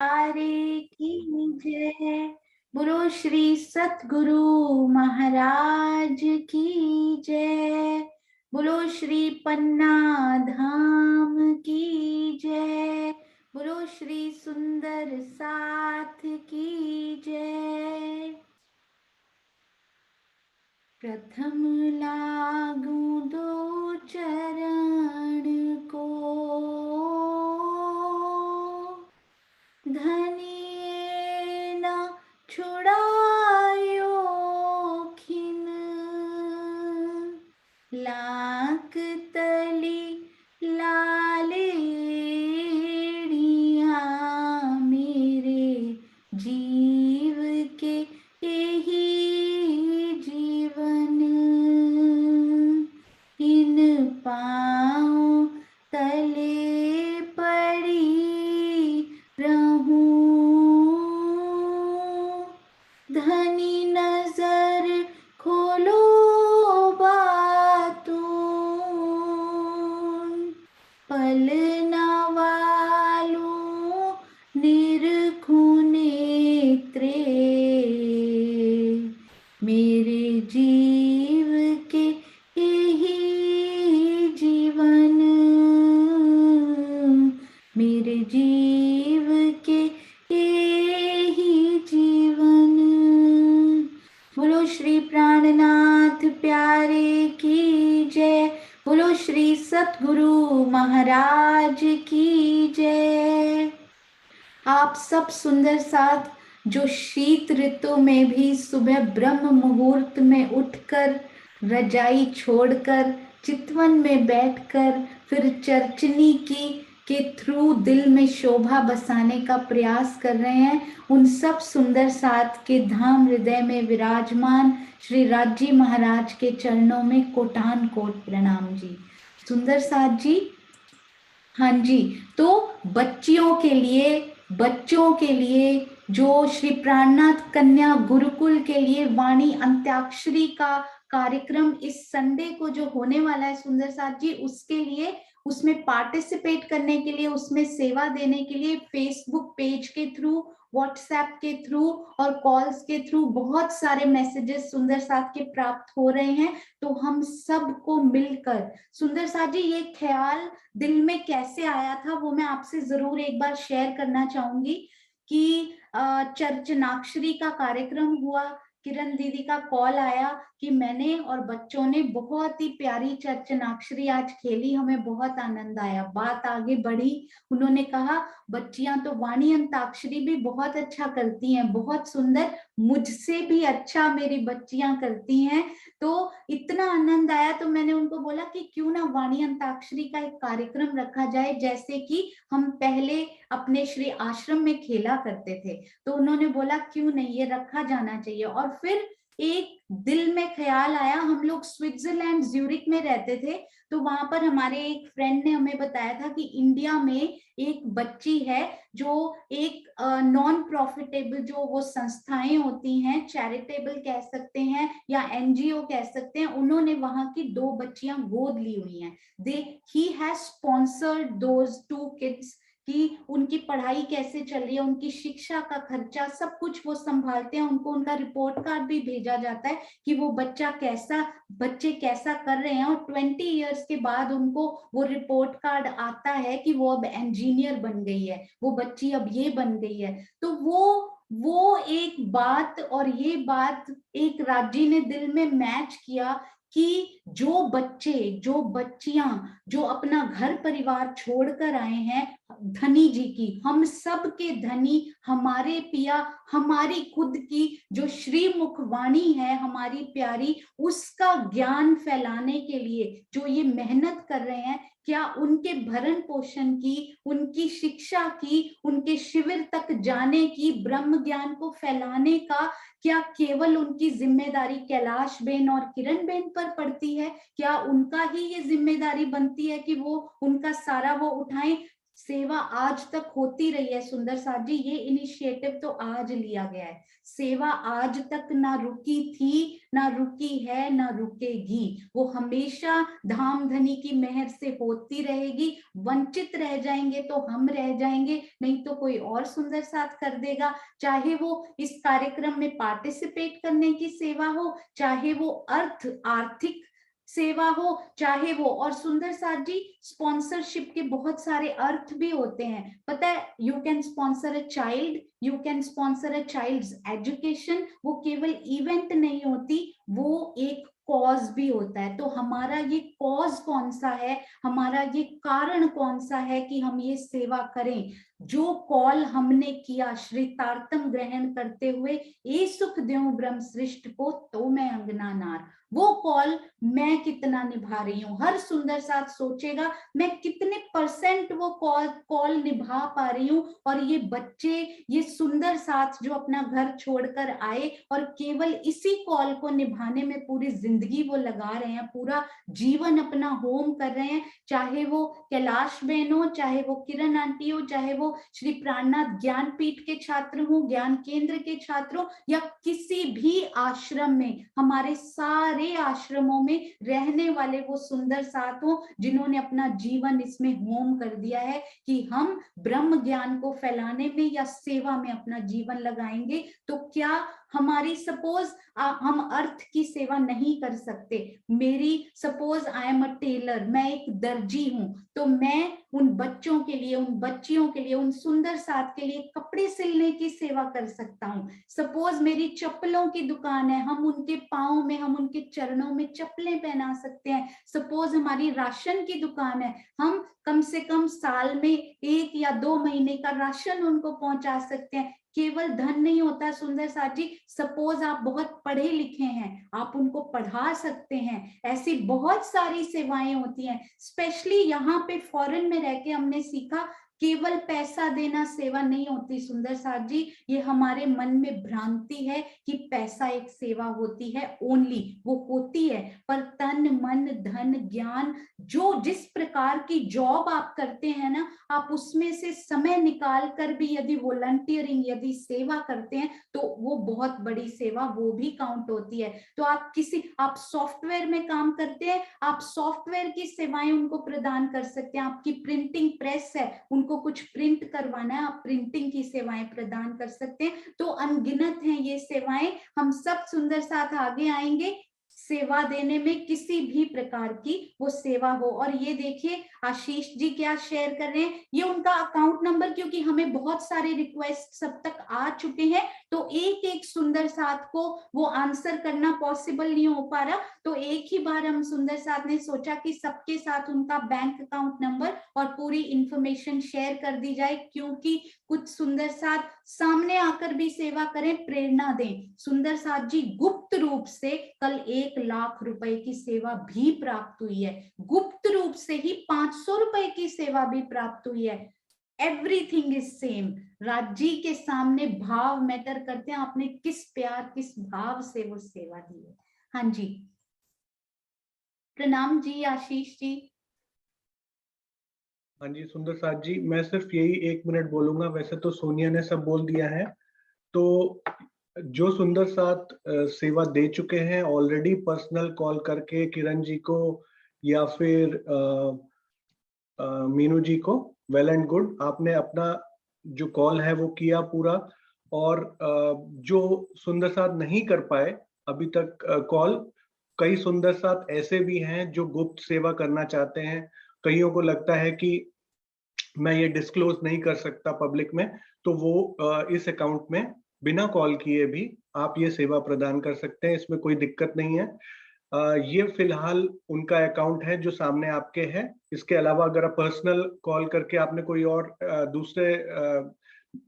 प्यारे की जय। बोलो श्री सतगुरु महाराज की जय। बोलो श्री पन्ना धाम की जय। बोलो श्री सुंदर साथ की जय। प्रथम लागू दो चरण को, धनिये न छुड़ायो खिन। लाक तली लालेड़िया मेरे जीव के यही जीवन। इन पाँव तले पड़ी रहूं, धनी नजर खोलो बातूं। पल न वालूं निरखूं नेत्रे, मेरे जीव के यही जीवन। मेरे जीव के यही जीवन। बोलो श्री प्राणनाथ प्यारे की जय। बोलो श्री सतगुरु महाराज की जय। आप सब सुंदर साथ जो शीत ऋतु में भी सुबह ब्रह्म मुहूर्त में उठकर, रजाई छोड़कर, चितवन में बैठकर फिर चरचनी की के थ्रू दिल में शोभा बसाने का प्रयास कर रहे हैं, उन सब सुंदर साथ के धाम हृदय में विराजमान श्री राजी महाराज के चरणों में कोटान कोट प्रणाम जी। सुंदर साथ जी, हाँ जी, तो बच्चियों के लिए जो श्री प्राणनाथ कन्या गुरुकुल के लिए वाणी अंत्याक्षरी का कार्यक्रम इस संडे को जो होने वाला है सुंदर साथ जी, उसके लिए, उसमें पार्टिसिपेट करने के लिए, उसमें सेवा देने के लिए फेसबुक पेज के थ्रू, व्हाट्सएप के थ्रू और कॉल्स के थ्रू बहुत सारे मैसेजेस सुंदर साथ के प्राप्त हो रहे हैं। तो हम सबको मिलकर, सुंदर साथ जी ये ख्याल दिल में कैसे आया था वो मैं आपसे जरूर एक बार शेयर करना चाहूंगी कि चर्चनाक्षरी का कार्यक्रम हुआ, किरण दीदी का कॉल आया कि मैंने और बच्चों ने बहुत ही प्यारी चर्चनाक्षरी आज खेली, हमें बहुत आनंद आया। बात आगे बढ़ी, उन्होंने कहा बच्चियां तो वाणी अंताक्षरी भी बहुत अच्छा करती हैं, बहुत सुंदर, मुझसे भी अच्छा मेरी बच्चियां करती हैं। तो इतना आनंद आया तो मैंने उनको बोला कि क्यों ना वाणी अंताक्षरी का एक कार्यक्रम रखा जाए, जैसे कि हम पहले अपने श्री आश्रम में खेला करते थे। तो उन्होंने बोला क्यों नहीं, ये रखा जाना चाहिए। और फिर एक दिल में ख्याल आया, हम लोग स्विट्जरलैंड ज्यूरिक में रहते थे, तो वहां पर हमारे एक फ्रेंड ने हमें बताया था कि इंडिया में एक बच्ची है जो एक नॉन प्रॉफिटेबल जो वो संस्थाएं होती हैं, चैरिटेबल कह सकते हैं या एनजीओ कह सकते हैं, उन्होंने वहां की 2 बच्चियां गोद ली हुई हैं। He has sponsored those 2 kids कि उनकी पढ़ाई कैसे चल रही है, उनकी शिक्षा का खर्चा सब कुछ वो संभालते हैं, उनको उनका रिपोर्ट कार्ड भी भेजा जाता है कि वो बच्चे कैसा कर रहे हैं। और 20 इयर्स के बाद उनको वो रिपोर्ट कार्ड आता है कि वो अब इंजीनियर बन गई है, वो बच्ची अब ये बन गई है। तो वो एक बात और ये बात एक राज्य ने दिल में मैच किया कि जो बच्चियां जो अपना घर परिवार छोड़कर आए हैं, धनी जी की, हम सब के धनी, हमारे पिया, हमारी खुद की जो श्रीमुख वाणी है हमारी प्यारी, उसका ज्ञान फैलाने के लिए जो ये मेहनत कर रहे हैं, क्या उनके भरण पोषण की, उनकी शिक्षा की, उनके शिविर तक जाने की, ब्रह्म ज्ञान को फैलाने का क्या केवल उनकी जिम्मेदारी कैलाश बेन और किरण बेन पर पड़ती है? क्या उनका ही ये जिम्मेदारी बनती है कि वो उनका सारा वो उठाएं? सेवा आज तक होती रही है सुंदर साथ जी, ये इनिशिएटिव तो आज लिया गया है। सेवा आज तक ना रुकी थी, ना रुकी है, ना रुकेगी। वो हमेशा धाम धनी की मेहर से होती रहेगी। वंचित रह जाएंगे तो हम रह जाएंगे, नहीं तो कोई और सुंदर साथ कर देगा। चाहे वो इस कार्यक्रम में पार्टिसिपेट करने की सेवा हो, चाहे वो आर्थिक सेवा हो, चाहे वो, और सुंदर साथ जी स्पॉन्सरशिप के बहुत सारे अर्थ भी होते हैं, पता है। You can sponsor a child, you can sponsor a child's education. वो केवल इवेंट नहीं होती, वो एक कॉज भी होता है। तो हमारा ये कॉज कौन सा है, हमारा ये कारण कौन सा है कि हम ये सेवा करें। जो कॉल हमने किया श्रीतार्तम ग्रहण करते हुए, ए सुख देव ब्रह्म सृष्ट को, तो मैं अंगना नार, वो कॉल मैं कितना निभा रही हूँ। हर सुंदर साथ सोचेगा मैं कितने परसेंट वो कॉल निभा पा रही हूँ। और ये बच्चे, ये सुंदर साथ जो अपना घर छोड़कर आए और केवल इसी कॉल को निभाने में पूरी जिंदगी वो लगा रहे हैं, पूरा जीवन अपना होम कर रहे हैं। चाहे वो कैलाश बहन हो, चाहे वो किरण आंटी हो, चाहे वो श्री प्राणनाथ ज्ञानपीठ के छात्र हो, ज्ञान केंद्र के छात्र हो, या किसी भी आश्रम में, हमारे सारे आश्रमों में रहने वाले वो सुंदर साथ हो जिन्होंने अपना जीवन इसमें होम कर दिया है कि हम ब्रह्म ज्ञान को फैलाने में या सेवा में अपना जीवन लगाएंगे। तो क्या हमारी सपोज हम अर्थ की सेवा नहीं कर सकते। मेरी suppose I am a tailor, मैं एक दर्जी हूं, तो मैं उन बच्चों के लिए, उन बच्चियों के लिए, उन सुंदर साथ के लिए कपड़े सिलने की सेवा कर सकता हूँ। सपोज मेरी चप्पलों की दुकान है, हम उनके पाँव में, हम उनके चरणों में चप्पलें पहना सकते हैं। सपोज हमारी राशन की दुकान है, हम कम से कम साल में 1 या 2 महीने का राशन उनको पहुंचा सकते हैं। केवल धन नहीं होता सुंदर साथ जी, सपोज आप बहुत पढ़े लिखे हैं, आप उनको पढ़ा सकते हैं। ऐसी बहुत सारी सेवाएं होती हैं। स्पेशली यहाँ पे फॉरेन में रह के हमने सीखा, केवल पैसा देना सेवा नहीं होती सुंदर साथ जी। ये हमारे मन में भ्रांति है कि पैसा एक सेवा होती है, ओनली वो होती है, पर तन मन धन ज्ञान, जो जिस प्रकार की जॉब आप करते हैं ना, आप उसमें से समय निकाल कर भी यदि वॉलंटियरिंग, यदि सेवा करते हैं, तो वो बहुत बड़ी सेवा, वो भी काउंट होती है। तो आप सॉफ्टवेयर में काम करते हैं, आप सॉफ्टवेयर की सेवाएं उनको प्रदान कर सकते हैं। आपकी प्रिंटिंग प्रेस है, उनको कुछ प्रिंट करवाना है, आप प्रिंटिंग की सेवाएं प्रदान कर सकते हैं। तो अनगिनत हैं ये सेवाएं। हम सब सुंदर साथ आगे आएंगे सेवा देने में, किसी भी प्रकार की वो सेवा हो। और ये देखिए आशीष जी क्या शेयर कर रहे हैं, ये उनका अकाउंट नंबर, क्योंकि हमें बहुत सारे रिक्वेस्ट सब तक आ चुके हैं, तो एक एक सुंदर साथ को वो आंसर करना पॉसिबल नहीं हो पा रहा, तो एक ही बार हम सुंदर साथ ने सोचा कि सबके साथ उनका बैंक अकाउंट नंबर और पूरी इंफॉर्मेशन शेयर कर दी जाए, क्योंकि कुछ सुंदर साथ सामने आकर भी सेवा करें, प्रेरणा दें। सुंदर साथ जी गुप्त रूप से कल 1 लाख रुपए की सेवा भी प्राप्त हुई है, गुप्त रूप से ही 500 रुपए की सेवा भी प्राप्त हुई है। Everything is same. Raj ji के सामने भाव मैटर करते हैं, आपने किस प्यार किस भाव से वो सेवा दी है। हाँ जी, प्रणाम जी आशीष जी। हाँ जी सुंदर साथ जी, मैं सिर्फ यही 1 मिनट बोलूंगा, वैसे तो सोनिया ने सब बोल दिया है। तो जो सुंदर साथ सेवा दे चुके हैं ऑलरेडी, पर्सनल कॉल करके किरण जी को या फिर मीनू जी को, वेल एंड गुड, आपने अपना जो कॉल है वो किया पूरा। और जो सुंदर साथ नहीं कर पाए अभी तक कॉल, कई सुंदर साथ ऐसे भी हैं जो गुप्त सेवा करना चाहते हैं। कईयों को लगता है कि मैं ये डिस्क्लोज नहीं कर सकता पब्लिक में, तो वो इस अकाउंट में बिना कॉल किए भी आप ये सेवा प्रदान कर सकते हैं, इसमें कोई दिक्कत नहीं है। ये फिलहाल उनका अकाउंट है जो सामने आपके है। इसके अलावा अगर आप पर्सनल कॉल करके आपने कोई और दूसरे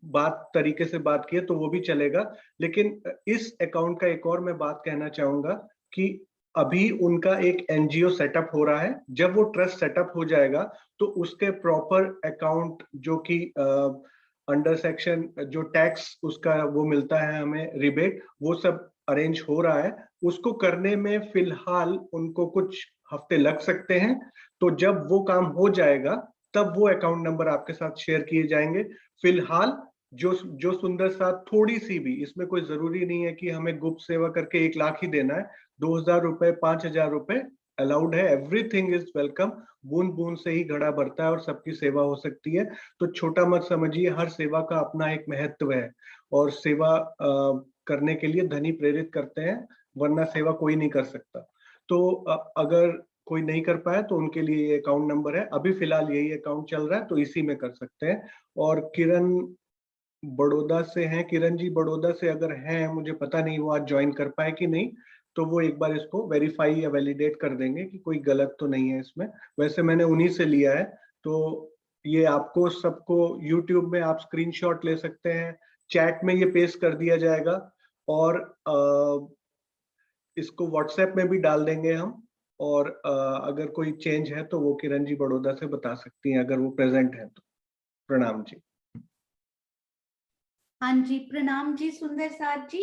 बात तरीके से बात की है तो वो भी चलेगा। लेकिन इस अकाउंट का एक और मैं बात कहना चाहूंगा कि अभी उनका एक एनजीओ सेटअप हो रहा है। जब वो ट्रस्ट सेटअप हो जाएगा तो उसके प्रॉपर अकाउंट, जो कि अंडर सेक्शन जो टैक्स उसका वो मिलता है हमें रिबेट, वो सब अरेंज हो रहा है। उसको करने में फिलहाल उनको कुछ हफ्ते लग सकते हैं। तो जब वो काम हो जाएगा तब वो अकाउंट नंबर आपके साथ शेयर किए जाएंगे। फिलहाल जो जो सुंदर साथ थोड़ी सी भी, इसमें कोई जरूरी नहीं है कि हमें गुप्त सेवा करके 1 लाख ही देना है, 2,000 रुपए, 5,000 रुपए अलाउड है। Everything is welcome. बूंद बूंद से ही घड़ा भरता है और सबकी सेवा हो सकती है। तो छोटा मत समझिए, हर सेवा का अपना एक महत्व है और सेवा करने के लिए धनी प्रेरित करते हैं, वरना सेवा कोई नहीं कर सकता। तो अगर कोई नहीं कर पाया तो उनके लिए ये अकाउंट नंबर है। अभी फिलहाल यही अकाउंट चल रहा है तो इसी में कर सकते हैं। और किरण बड़ौदा से हैं, किरण जी बड़ौदा से अगर हैं, मुझे पता नहीं वो आज ज्वाइन कर पाए कि नहीं, तो वो एक बार इसको वेरीफाई या वैलिडेट कर देंगे कि कोई गलत तो नहीं है इसमें। वैसे मैंने उन्हीं से लिया है। तो ये आपको सबको यूट्यूब में आप स्क्रीनशॉट ले सकते हैं, चैट में ये पेस्ट कर दिया जाएगा और इसको व्हाट्सएप में भी डाल देंगे हम। और अगर कोई चेंज है तो वो किरण जी बड़ौदा से बता सकती हैं अगर वो प्रेजेंट है तो। प्रणाम जी। हाँ जी, प्रणाम जी सुंदर साथ जी।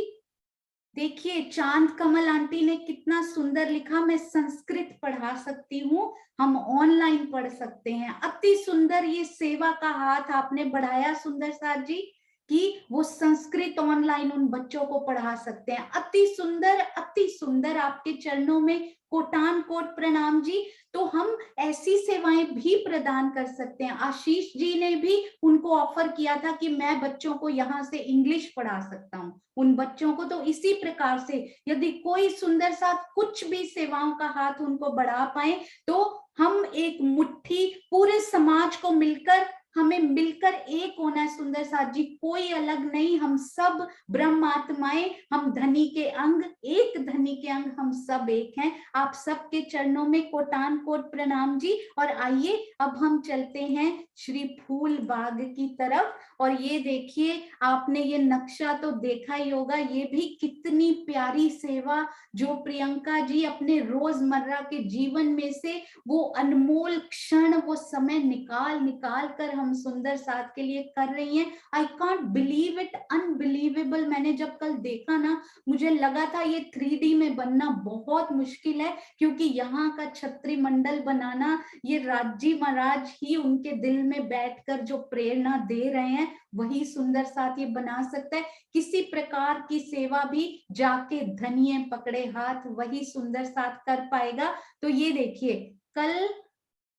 देखिए चांद कमल आंटी ने कितना सुंदर लिखा, मैं संस्कृत पढ़ा सकती हूँ, हम ऑनलाइन पढ़ सकते हैं। अति सुंदर ये सेवा का हाथ आपने बढ़ाया सुंदर साथ जी कि वो संस्कृत ऑनलाइन उन बच्चों को पढ़ा सकते हैं। अति सुंदर, अति सुंदर, आपके चरणों में कोटान कोट प्रणाम जी। तो हम ऐसी सेवाएं भी प्रदान कर सकते हैं। आशीष जी ने भी उनको ऑफर किया था कि मैं बच्चों को यहाँ से इंग्लिश पढ़ा सकता हूँ उन बच्चों को। तो इसी प्रकार से यदि कोई सुंदर साथ कुछ भी सेवाओं का हाथ उनको बढ़ा पाए तो हम एक मुट्ठी पूरे समाज को मिलकर, हमें मिलकर एक होना है सुंदर साथ जी, कोई अलग नहीं, हम सब ब्रह्म आत्माएं, हम धनी के अंग, एक धनी के अंग, हम सब एक हैं। आप सबके चरणों में कोटान कोट प्रणाम जी। और आइए अब हम चलते हैं श्री फूल बाग की तरफ। और ये देखिए, आपने ये नक्शा तो देखा ही होगा, ये भी कितनी प्यारी सेवा जो प्रियंका जी अपने रोजमर्रा के जीवन में से वो अनमोल क्षण, वो समय निकाल निकाल कर हम सुंदर साथ के लिए कर रही हैं। I can't believe it, unbelievable. मैंने जब कल देखा ना, मुझे लगा था ये 3D में बनना बहुत मुश्किल है, क्योंकि यहाँ का छत्री मंडल बनाना ये राजी महाराज ही उनके दिल में बैठकर जो प्रेरणा दे रहे हैं वही सुंदर साथ ये बना सकता है। किसी प्रकार की सेवा भी जाके धनिये पकड़े हाथ वही सुंदर साथ कर पाएगा। तो ये देखिए कल,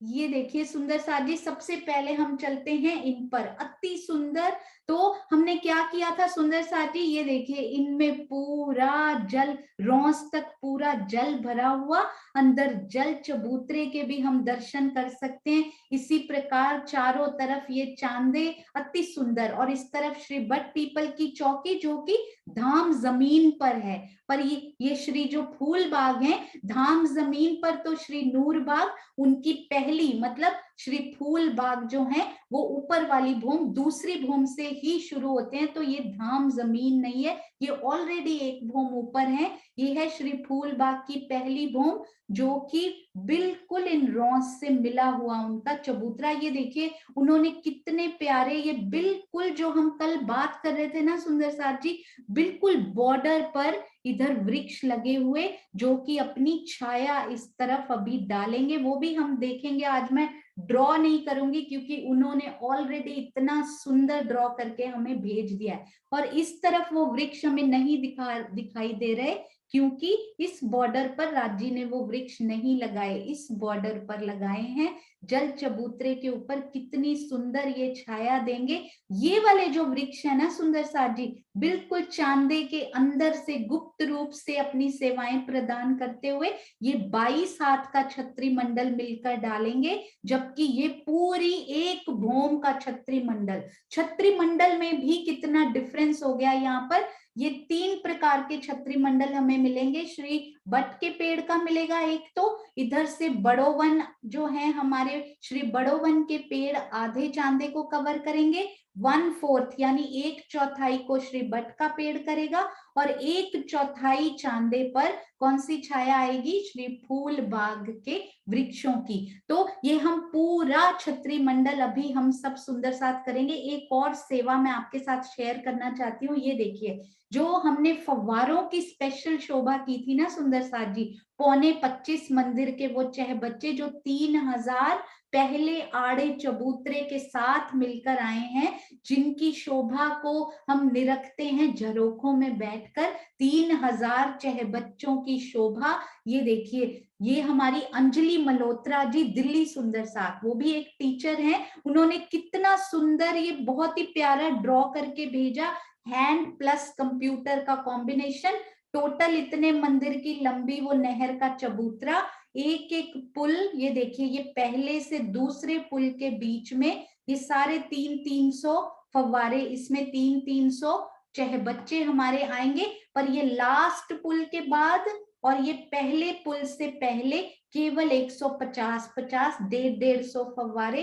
ये देखिए सुंदर साथ जी, सबसे पहले हम चलते हैं इन पर, अति सुंदर। तो हमने क्या किया था सुंदर साथ जी, ये देखिए इनमें पूरा जल, रौंस तक पूरा जल भरा हुआ, अंदर जल चबूतरे के भी हम दर्शन कर सकते हैं। इसी प्रकार चारों तरफ ये चांदे, अति सुंदर। और इस तरफ श्री बट पीपल की चौकी जो कि धाम जमीन पर है। पर ये श्री जो फूल बाग है धाम जमीन पर, तो श्री नूर बाग उनकी पहली, मतलब श्री फूल बाग जो है वो ऊपर वाली भूम, दूसरी भूम से ही शुरू होते हैं। तो ये धाम जमीन नहीं है, ये ऑलरेडी एक भूम ऊपर है। ये है श्री फूल बाग की पहली भूम जो कि बिल्कुल इन रॉस से मिला हुआ उनका चबूतरा। ये देखिए उन्होंने कितने प्यारे, ये बिल्कुल जो हम कल बात कर रहे थे ना सुंदर साथ जी, बिल्कुल बॉर्डर पर इधर वृक्ष लगे हुए जो कि अपनी छाया इस तरफ अभी डालेंगे, वो भी हम देखेंगे। आज मैं ड्रॉ नहीं करूंगी क्योंकि उन्होंने ऑलरेडी इतना सुंदर ड्रॉ करके हमें भेज दिया है। और इस तरफ वो वृक्ष हमें नहीं दिखाई दे रहे क्योंकि इस बॉर्डर पर राज्य ने वो वृक्ष नहीं लगाए, इस बॉर्डर पर लगाए हैं। जल चबूतरे के ऊपर कितनी सुंदर ये छाया देंगे। ये वाले जो वृक्ष है ना सुंदर साथ जी, बिल्कुल चांदे के अंदर से गुप्त रूप से अपनी सेवाएं प्रदान करते हुए ये 22 हाथ का छत्री मंडल मिलकर डालेंगे, जबकि ये पूरी एक भूम का छत्री मंडल। छत्री मंडल में भी कितना डिफरेंस हो गया यहाँ पर। ये 3 प्रकार के छत्री मंडल हमें मिलेंगे। श्री बट के पेड़ का मिलेगा एक, तो इधर से बड़ोवन जो है हमारे श्री बड़ोवन के पेड़ आधे चांदे को कवर करेंगे, 1/4 यानी 1/4 को श्री बट का पेड़ करेगा, और 1/4 चांदे पर कौन सी छाया आएगी, श्री फूल बाग के वृक्षों की। तो ये हम पूरा छत्री मंडल अभी हम सब सुंदर साथ करेंगे। एक और सेवा मैं आपके साथ शेयर करना चाहती हूँ। ये देखिए जो हमने फव्वारों की स्पेशल शोभा की थी ना सुंदर साथ जी, 25 मंदिर के वो चह बच्चे जो 3000 पहले आड़े चबूतरे के साथ मिलकर आए हैं, जिनकी शोभा को हम निरखते हैं झरोखों में बैठकर। 3000 चहबच्चों की शोभा। ये देखिए, ये हमारी अंजलि मल्होत्रा जी, दिल्ली सुंदर साथ, वो भी एक टीचर हैं। उन्होंने कितना सुंदर ये बहुत ही प्यारा ड्रॉ करके भेजा, हैंड प्लस कंप्यूटर का कॉम्बिनेशन। टोटल इतने मंदिर की लंबी वो नहर का चबूतरा, एक एक पुल, ये देखिए, ये पहले से दूसरे पुल के बीच में ये सारे 300 फव्वारे, इसमें 300 चहबच्चे हमारे आएंगे। पर ये लास्ट पुल के बाद और ये पहले पुल से पहले केवल 150 150 फव्वारे,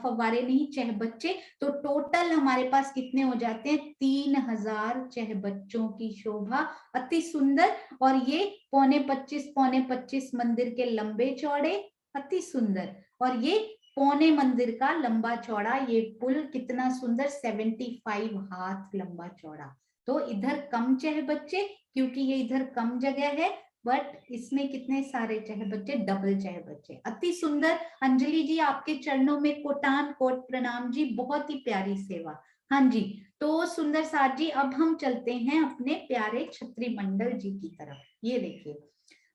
फव्वारे नहीं चहबच्चे। तो टोटल हमारे पास कितने हो जाते हैं? 3000 चहबच्चों की शोभा, अति सुंदर। और ये पौने 25 मंदिर के लंबे चौड़े, अति सुंदर। और ये पौने मंदिर का लंबा चौड़ा ये पुल, कितना सुंदर, 75 हाथ लंबा चौड़ा। तो इधर कम चहबच्चे क्योंकि ये इधर कम जगह है, बट इसमें कितने सारे चहबच्चे, डबल चहबच्चे, अति सुंदर। अंजलि जी, आपके चरणों में कोटान कोट प्रणाम जी, बहुत ही प्यारी सेवा। हाँ जी, तो सुंदर साथ जी, अब हम चलते हैं अपने प्यारे छत्री मंडल जी की तरफ। ये देखिए,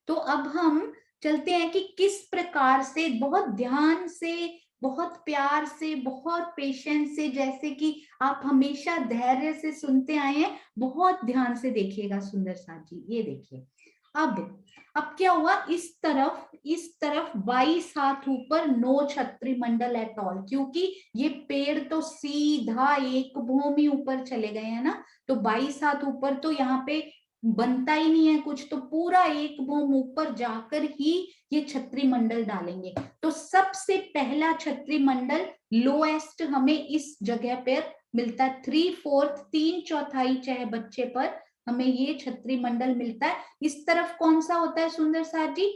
तो अब हम चलते हैं कि किस प्रकार से बहुत ध्यान से, बहुत प्यार से, बहुत पेशेंस से, जैसे कि आप हमेशा धैर्य से सुनते आए हैं, बहुत ध्यान से देखिएगा सुंदर साथ जी। ये देखिए, अब क्या हुआ, इस तरफ 22 हाथ ऊपर, नो छत्री मंडल एट ऑल, क्योंकि ये पेड़ तो सीधा एक भूमि ऊपर चले गए हैं ना, तो 22 हाथ ऊपर तो यहाँ पे बनता ही नहीं है कुछ, तो पूरा एक भूम ऊपर जाकर ही ये छत्री मंडल डालेंगे। तो सबसे पहला छत्री मंडल लोएस्ट हमें इस जगह पर मिलता है, 3/4 3/4 चहबच्चे पर हमें ये छत्री मंडल मिलता है। इस तरफ कौन सा होता है सुंदर साथ जी?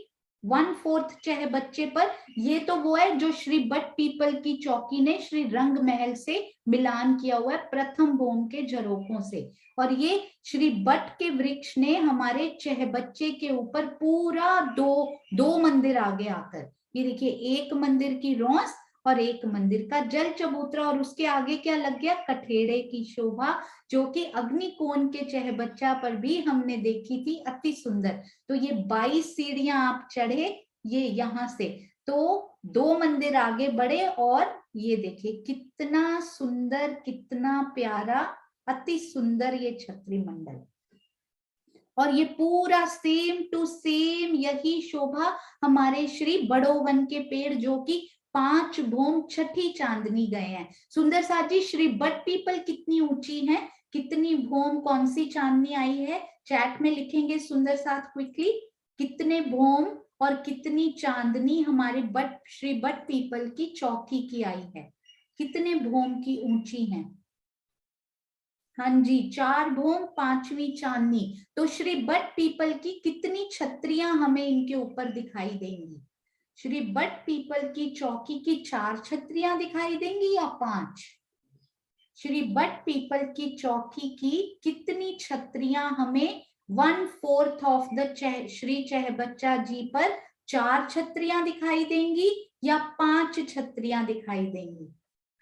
1/4 चहबच्चे पर। ये तो वो है जो श्री बट पीपल की चौकी ने श्री रंग महल से मिलान किया हुआ है, प्रथम भूम के झरोखों से। और ये श्री बट के वृक्ष ने हमारे चहबच्चे के ऊपर पूरा दो मंदिर आगे आकर, ये देखिए, एक मंदिर की रौंस और एक मंदिर का जल चबूतरा, और उसके आगे क्या लग गया? कठेड़े की शोभा, जो कि अग्निकोण के चहबच्चा पर भी हमने देखी थी, अति सुंदर। तो ये 22 सीढ़ियां आप चढ़े, ये यहां से तो 2 मंदिर आगे बढ़े, और ये देखिए कितना सुंदर, कितना प्यारा, अति सुंदर ये छत्री मंडल। और ये पूरा सेम टू सेम यही शोभा हमारे श्री बड़ोवन के पेड़, जो कि 5 भूम छठी चांदनी गए हैं। सुंदर साथ जी, श्री बट पीपल कितनी ऊंची है, कितनी भूम, कौन सी चांदनी आई है? चैट में लिखेंगे सुंदर साथ क्विकली, कितने भूम और कितनी चांदनी हमारे श्री बट पीपल की चौकी की आई है, कितने भूम की ऊंची है? हाँ जी, 4 भूम 5वीं चांदनी। तो श्री बट पीपल की कितनी छत्रियां हमें इनके ऊपर दिखाई देंगी? श्री बट पीपल की चौकी की 4 छत्रियां दिखाई देंगी या 5? श्री बट पीपल की चौकी की कितनी छत्रियां हमें 1/4 ऑफ द श्री चहबच्चा जी पर 4 छत्रियां दिखाई देंगी या 5 छत्रियां दिखाई देंगी?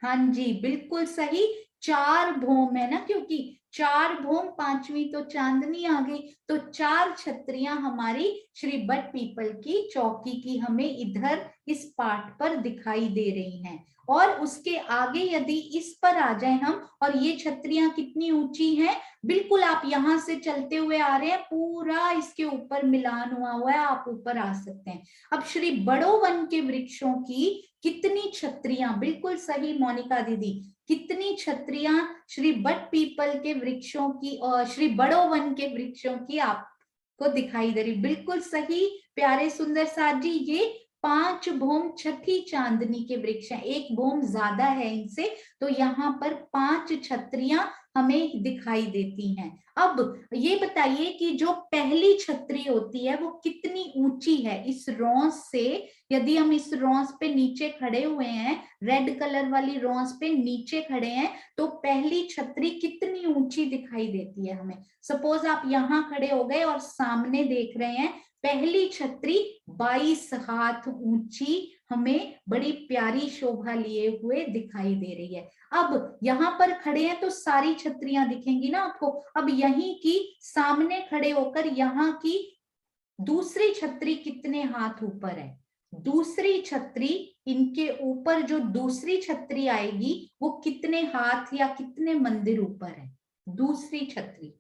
हाँ जी, बिल्कुल सही, 4 भूम है ना, क्योंकि 4 भूम 5वीं तो चांदनी आ गई, तो 4 छत्रियां हमारी श्री बट पीपल की चौकी की हमें इधर इस पार्ट पर दिखाई दे रही हैं। और उसके आगे यदि इस पर आ जाए हम, और ये छत्रियां कितनी ऊंची हैं, बिल्कुल आप यहां से चलते हुए आ रहे हैं, पूरा इसके ऊपर मिलान हुआ है, आप ऊपर आ सकते हैं। अब श्री बड़ो वन के वृक्षों की कितनी छत्रियां, बिल्कुल सही मोनिका दीदी, कितनी छत्रियां श्री बट पीपल के वृक्षों की और श्री बड़ो वन के वृक्षों की आपको दिखाई दे रही? बिल्कुल सही प्यारे सुंदर साथ जी, ये 5 भूम छठी चांदनी के वृक्ष हैं, एक भूम ज्यादा है इनसे, तो यहाँ पर 5 छत्रियां हमें दिखाई देती हैं। अब ये बताइए कि जो पहली छतरी होती है वो कितनी ऊंची है? इस रॉस से, यदि हम इस रॉस पे नीचे खड़े हुए हैं, रेड कलर वाली रॉस पे नीचे खड़े हैं, तो पहली छतरी कितनी ऊंची दिखाई देती है हमें? सपोज आप यहाँ खड़े हो गए और सामने देख रहे हैं, पहली छतरी 22 हाथ ऊंची हमें बड़ी प्यारी शोभा लिए हुए दिखाई दे रही है। अब यहाँ पर खड़े हैं तो सारी छतरियां दिखेंगी ना आपको। अब यहीं की सामने खड़े होकर यहाँ की दूसरी छतरी कितने हाथ ऊपर है, दूसरी छतरी, इनके ऊपर जो दूसरी छतरी आएगी वो कितने हाथ या कितने मंदिर ऊपर है, दूसरी छतरी।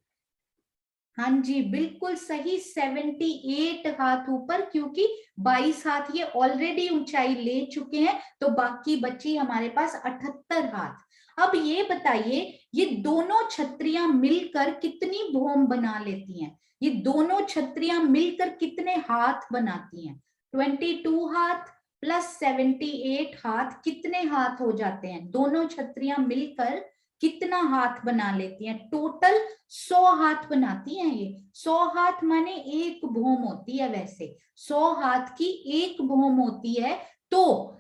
हाँ जी बिल्कुल सही, 78 हाथ ऊपर, क्योंकि 22 हाथ ये ऑलरेडी ऊंचाई ले चुके हैं, तो बाकी बची हमारे पास 78 हाथ। अब ये बताइए ये दोनों छतरियां मिलकर कितनी भौम बना लेती हैं, ये दोनों छतरियां मिलकर कितने हाथ बनाती हैं? 22 हाथ प्लस 78 हाथ, कितने हाथ हो जाते हैं? दोनों छतरियां मिलकर कितना हाथ बना लेती हैं? टोटल 100 हाथ बनाती हैं ये। 100 हाथ माने एक भौम होती है, वैसे 100 हाथ की एक भौम होती है। तो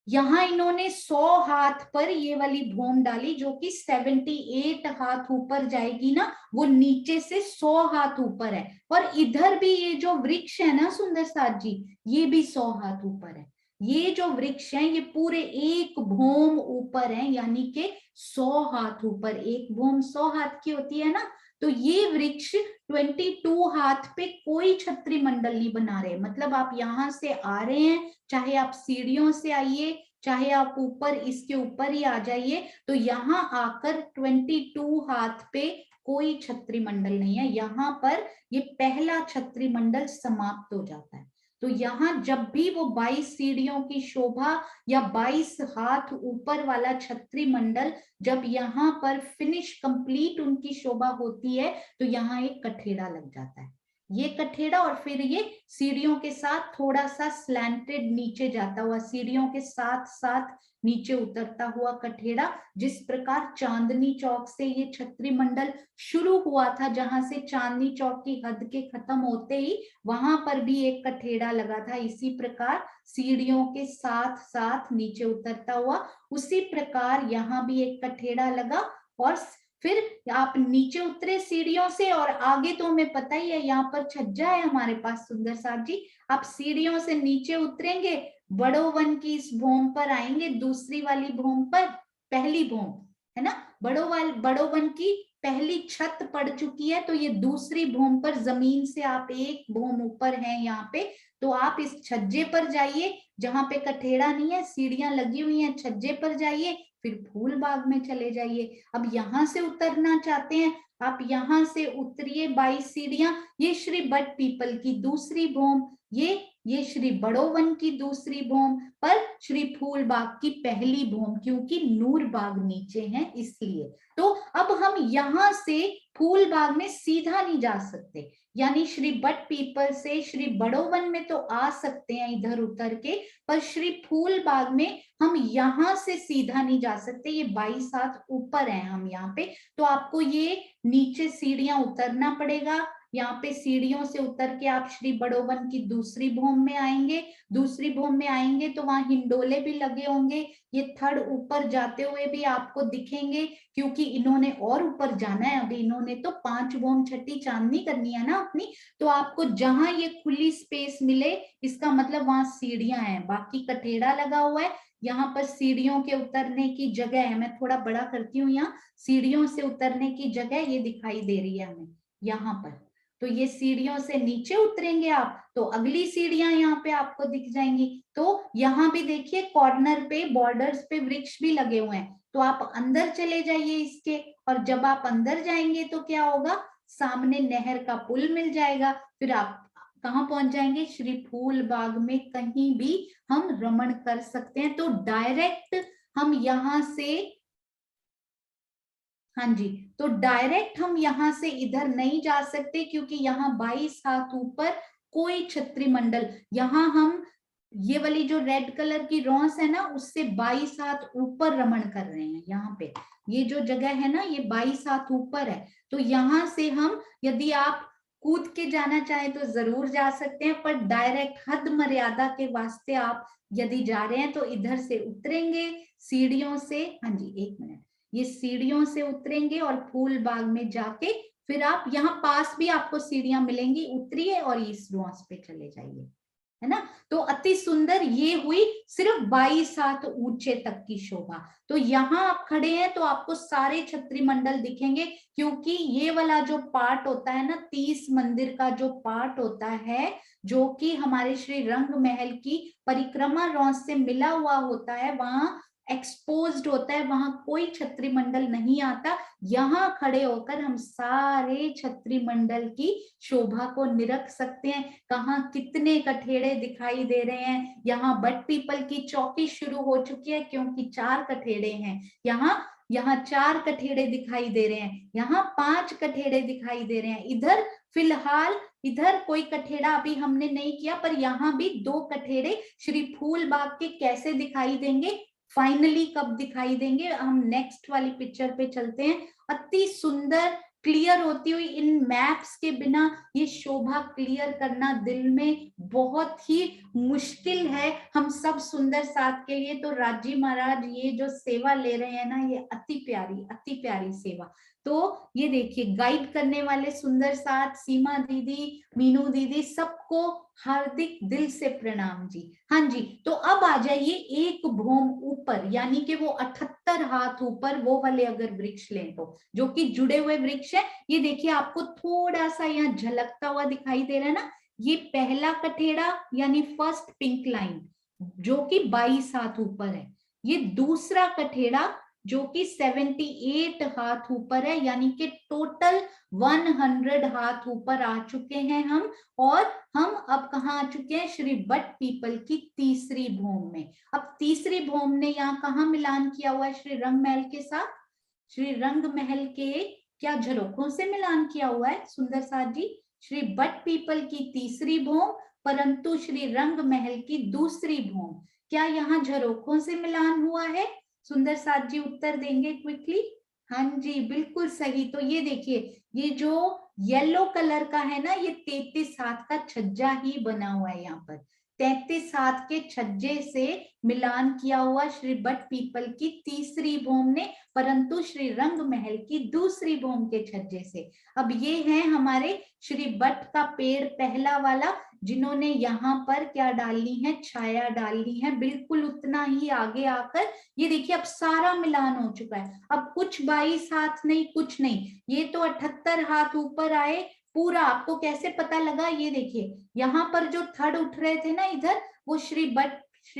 यहाँ इन्होंने 100 हाथ पर ये वाली भौम डाली जो कि 78 हाथ ऊपर जाएगी ना, वो नीचे से 100 हाथ ऊपर है। और इधर भी ये जो वृक्ष है ना सुंदर साथ जी, ये भी 100 हाथ ऊपर है। ये जो वृक्ष है ये पूरे एक भौम ऊपर है, यानी कि 100 हाथ ऊपर। एक भौम 100 हाथ की होती है ना, तो ये वृक्ष 22 हाथ पे कोई छतरी मंडल नहीं बना रहे। मतलब आप यहां से आ रहे हैं, चाहे आप सीढ़ियों से आइए, चाहे आप ऊपर इसके ऊपर ही आ जाइए, तो यहाँ आकर 22 हाथ पे कोई छतरी मंडल नहीं है। यहाँ पर ये पहला छतरी मंडल समाप्त हो जाता है। तो यहाँ जब भी वो 22 सीढ़ियों की शोभा या 22 हाथ ऊपर वाला छतरी मंडल जब यहाँ पर फिनिश कंप्लीट उनकी शोभा होती है, तो यहाँ एक कठेड़ा लग जाता है। ये कठेड़ा और फिर ये सीढ़ियों के साथ थोड़ा सा स्लैंटेड नीचे जाता हुआ, सीढ़ियों के साथ साथ नीचे उतरता हुआ कठेड़ा, जिस प्रकार चांदनी चौक से ये छतरी मंडल शुरू हुआ था, जहां से चांदनी चौक की हद के खत्म होते ही वहां पर भी एक कठेड़ा लगा था, इसी प्रकार सीढ़ियों के साथ साथ नीचे उतरता हुआ, उसी प्रकार यहाँ भी एक कठेड़ा लगा। और फिर आप नीचे उतरे सीढ़ियों से और आगे तो हमें पता ही है यहाँ पर छज्जा है हमारे पास सुंदर साथ जी। आप सीढ़ियों से नीचे उतरेंगे, बड़ो वन की इस भौम पर आएंगे, दूसरी वाली भौम पर, पहली भौम है ना, बड़ो वन की पहली छत पड़ चुकी है, तो ये दूसरी भौम पर जमीन से आप एक भौम ऊपर हैं यहाँ पे, तो आप इस छज्जे पर जाइए जहां पे कठेड़ा नहीं है, सीढ़ियां लगी हुई हैं, छज्जे पर जाइए, फिर फूल बाग में चले जाइए। अब यहाँ से उतरना चाहते हैं, आप यहाँ से उतरिए 22 सीढ़ियां, ये श्री बट पीपल की दूसरी भौम, ये श्री बड़ो वन की दूसरी भौम, पर श्री फूल बाग की पहली भौम, क्योंकि नूर बाग नीचे है इसलिए। तो अब हम यहाँ से फूल बाग में सीधा नहीं जा सकते, यानी श्री बट पीपल से श्री बड़ो वन में तो आ सकते हैं इधर उतर के, पर श्री फूल बाग में हम यहाँ से सीधा नहीं जा सकते, ये 22 हाथ ऊपर है हम यहाँ पे, तो आपको ये नीचे सीढ़ियां उतरना पड़ेगा। यहाँ पे सीढ़ियों से उतर के आप श्री बड़ोवन की दूसरी भौम में आएंगे, दूसरी भौम में आएंगे तो वहां हिंडोले भी लगे होंगे, ये थड़ ऊपर जाते हुए भी आपको दिखेंगे, क्योंकि इन्होंने और ऊपर जाना है, अभी इन्होंने तो 5 भौम छठी चांदनी करनी है ना अपनी, तो आपको जहां ये खुली स्पेस मिले, इसका मतलब वहां सीढ़ियां हैं, बाकी कठेड़ा लगा हुआ है, यहाँ पर सीढ़ियों के उतरने की जगह है, मैं थोड़ा बड़ा करती हूँ, यहाँ सीढ़ियों से उतरने की जगह ये दिखाई दे रही है हमें यहाँ पर। तो ये सीढ़ियों से नीचे उतरेंगे आप तो अगली सीढ़ियां यहाँ पे आपको दिख जाएंगी। तो यहाँ भी देखिए कॉर्नर पे बॉर्डर्स पे वृक्ष भी लगे हुए हैं, तो आप अंदर चले जाइए इसके, और जब आप अंदर जाएंगे तो क्या होगा, सामने नहर का पुल मिल जाएगा, फिर आप कहाँ पहुंच जाएंगे, श्री फूल बाग में कहीं भी हम रमण कर सकते हैं। तो डायरेक्ट हम यहाँ से, हाँ जी, तो डायरेक्ट हम यहाँ से इधर नहीं जा सकते, क्योंकि यहाँ 22 हाथ ऊपर कोई छतरी मंडल, यहाँ हम ये वाली जो रेड कलर की रॉस है ना, उससे 22 हाथ ऊपर रमण कर रहे हैं। यहाँ पे ये जो जगह है ना, ये 22 हाथ ऊपर है, तो यहाँ से हम, यदि आप कूद के जाना चाहें तो जरूर जा सकते हैं, पर डायरेक्ट हद मर्यादा के वास्ते आप यदि जा रहे हैं तो इधर से उतरेंगे सीढ़ियों से, हाँ जी एक मिनट, ये सीढ़ियों से उतरेंगे और फूल बाग में जाके फिर आप यहाँ पास भी आपको सीढ़ियां मिलेंगी, उतरिए और इस रॉस पे चले जाइए, है ना। तो अति सुंदर ये हुई सिर्फ 22 हाथ ऊंचे तक की शोभा। तो यहाँ आप खड़े हैं तो आपको सारे छत्री मंडल दिखेंगे, क्योंकि ये वाला जो पार्ट होता है ना, 30 मंदिर का जो पार्ट होता है, जो कि हमारे श्री रंग महल की परिक्रमा रौंद से मिला हुआ होता है, वहां एक्सपोज्ड होता है, वहां कोई छत्री मंडल नहीं आता। यहाँ खड़े होकर हम सारे छत्री मंडल की शोभा को निरख सकते हैं। कहाँ कितने कठेड़े दिखाई दे रहे हैं। यहाँ बट पीपल की चौकी शुरू हो चुकी है, क्योंकि 4 कठेड़े हैं। यहाँ 4 कठेड़े दिखाई दे रहे हैं, यहाँ 5 कठेड़े दिखाई दे रहे हैं। इधर फिलहाल इधर कोई कठेड़ा अभी हमने नहीं किया, पर यहाँ भी 2 कठेड़े श्री फूल बाग के कैसे दिखाई देंगे, फाइनली कब दिखाई देंगे, हम नेक्स्ट वाली पिक्चर पे चलते हैं। अति सुंदर क्लियर होती हुई इन मैप्स के बिना ये शोभा क्लियर करना दिल में बहुत ही मुश्किल है हम सब सुंदर साथ के लिए। तो राजी महाराज ये जो सेवा ले रहे हैं ना, ये अति प्यारी सेवा। तो ये देखिए गाइड करने वाले सुंदर साथ, सीमा दीदी, मीनू दीदी, सबको हार्दिक दिल से प्रणाम जी। हाँ जी, तो अब आ जाइए एक भौम ऊपर, यानी कि वो 78 हाथ ऊपर वो वाले अगर वृक्ष लें तो, जो कि जुड़े हुए वृक्ष है। ये देखिए आपको थोड़ा सा यहाँ झलकता हुआ दिखाई दे रहा है ना, ये पहला कठेड़ा यानी फर्स्ट पिंक लाइन जो कि 22 हाथ ऊपर है। ये दूसरा कठेड़ा जो कि 78 हाथ ऊपर है, यानी कि टोटल 100 हाथ ऊपर आ चुके हैं हम। और हम अब कहाँ आ चुके हैं, श्री बट पीपल की तीसरी भौम में। अब तीसरी भौम ने यहाँ कहाँ मिलान किया हुआ है श्री रंग महल के साथ, श्री रंग महल के क्या झरोखों से मिलान किया हुआ है सुंदर साथ जी, श्री बट पीपल की तीसरी भौम, परंतु श्री रंग महल की दूसरी भौम, क्या यहाँ झरोखों से मिलान हुआ है? सुंदर साथ जी उत्तर देंगे क्विकली। हाँ जी बिल्कुल सही। तो ये देखिए, ये जो येलो कलर का है ना, ये 33 हाथ का छज्जा ही बना हुआ है यहाँ पर। 33 हाथ के छज्जे से मिलान किया हुआ श्री बट पीपल की तीसरी भौम ने, परंतु श्री रंग महल की दूसरी भौम के छज्जे से। अब ये है हमारे श्री बट का पेड़ पहला वाला, जिन्होंने यहाँ पर क्या डालनी है, छाया डालनी है, बिल्कुल उतना ही आगे आकर। ये देखिए अब सारा मिलान हो चुका है। अब कुछ 22 हाथ नहीं, कुछ नहीं, ये तो 78 हाथ ऊपर आए पूरा। आपको कैसे पता लगा, ये देखिए यहाँ पर जो थड़ उठ रहे थे ना इधर, वो श्री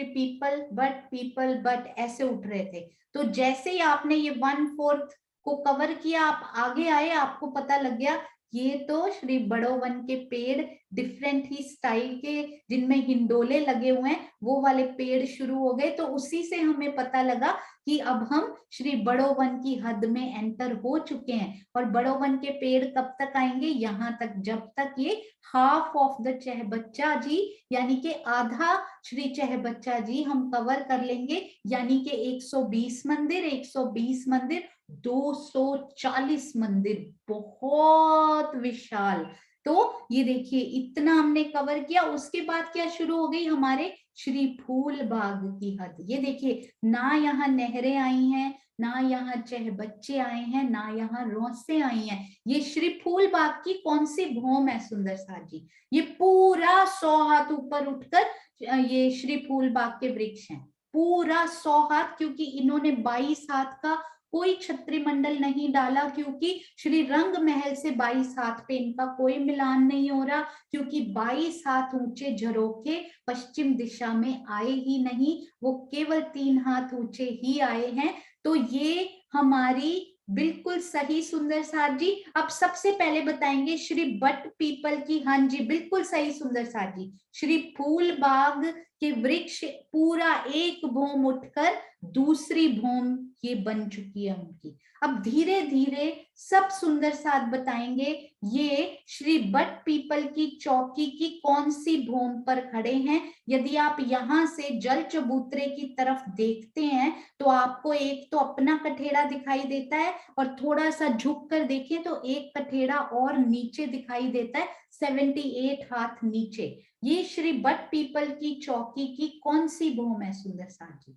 पीपल बट ऐसे उठ रहे थे। तो जैसे ही आपने ये 1/4 को कवर किया, आप आगे आए, आपको पता लग गया ये तो श्री बड़ो वन के पेड़ डिफरेंट ही स्टाइल के, जिनमें हिंडोले लगे हुए हैं, वो वाले पेड़ शुरू हो गए। तो उसी से हमें पता लगा कि अब हम श्री बड़ो वन की हद में एंटर हो चुके हैं। और बड़ो वन के पेड़ कब तक आएंगे, यहाँ तक, जब तक ये हाफ ऑफ द चहबच्चा जी, यानी कि आधा श्री चहबच्चा जी हम कवर कर लेंगे। यानी कि 120 मंदिर, 120 मंदिर, 240 मंदिर, बहुत विशाल। तो ये देखिए इतना हमने कवर किया। उसके बाद क्या शुरू हो गई, हमारे श्री फूल बाग की हद। ये देखिए ना यहाँ नहरें आई हैं, ना यहाँ चहबच्चे आए हैं, ना यहाँ रोसे आई हैं। ये श्री फूल बाग की कौन सी भौम है सुंदर साथ जी, ये पूरा 100 हाथ ऊपर उठकर ये श्री फूल बाग के वृक्ष हैं, पूरा 100 हाथ। क्योंकि इन्होंने 22 हाथ का कोई छत्री मंडल नहीं डाला, क्योंकि श्री रंग महल से 22 हाथ पे इनका कोई मिलान नहीं हो रहा, क्योंकि 22 हाथ ऊंचे झरोखे पश्चिम दिशा में आए ही नहीं, वो केवल 3 हाथ ऊंचे ही आए हैं। तो ये हमारी बिल्कुल सही सुंदर साथ जी। अब सबसे पहले बताएंगे श्री बट पीपल की, हाँ जी बिल्कुल सही सुंदर साथ जी, श्री फूल बाग के वृक्ष पूरा एक भौम उठकर दूसरी भौम ये बन चुकी है उनकी। अब धीरे धीरे सब सुंदर साथ बताएंगे ये श्री बट पीपल की चौकी की कौन सी भौम पर खड़े हैं। यदि आप यहाँ से जल चबूतरे की तरफ देखते हैं तो आपको एक तो अपना कठेड़ा दिखाई देता है, और थोड़ा सा झुक कर देखें तो एक कठेड़ा और नीचे दिखाई देता है, 78 हाथ नीचे। ये श्री बट पीपल की चौकी की कौन सी भौम है सुंदर साथ जी,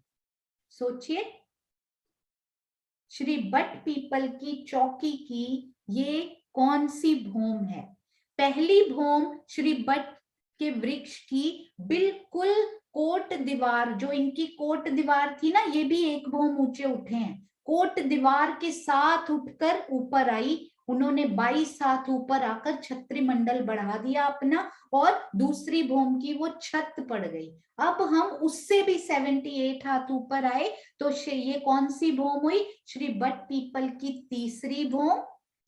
सोचिए। श्री बट पीपल की चौकी की ये कौन सी भौम है? पहली भौम श्री बट के वृक्ष की बिल्कुल कोट दीवार, जो इनकी कोट दीवार थी ना, ये भी 1 भौम ऊंचे उठे हैं, कोट दीवार के साथ उठकर ऊपर आई। उन्होंने 22 हाथ ऊपर आकर छत्री मंडल बढ़ा दिया अपना, और दूसरी भौम की वो छत पड़ गई। अब हम उससे भी 78 हाथ ऊपर आए, तो ये कौन सी भौम हुई? श्री बट पीपल की तीसरी भौम,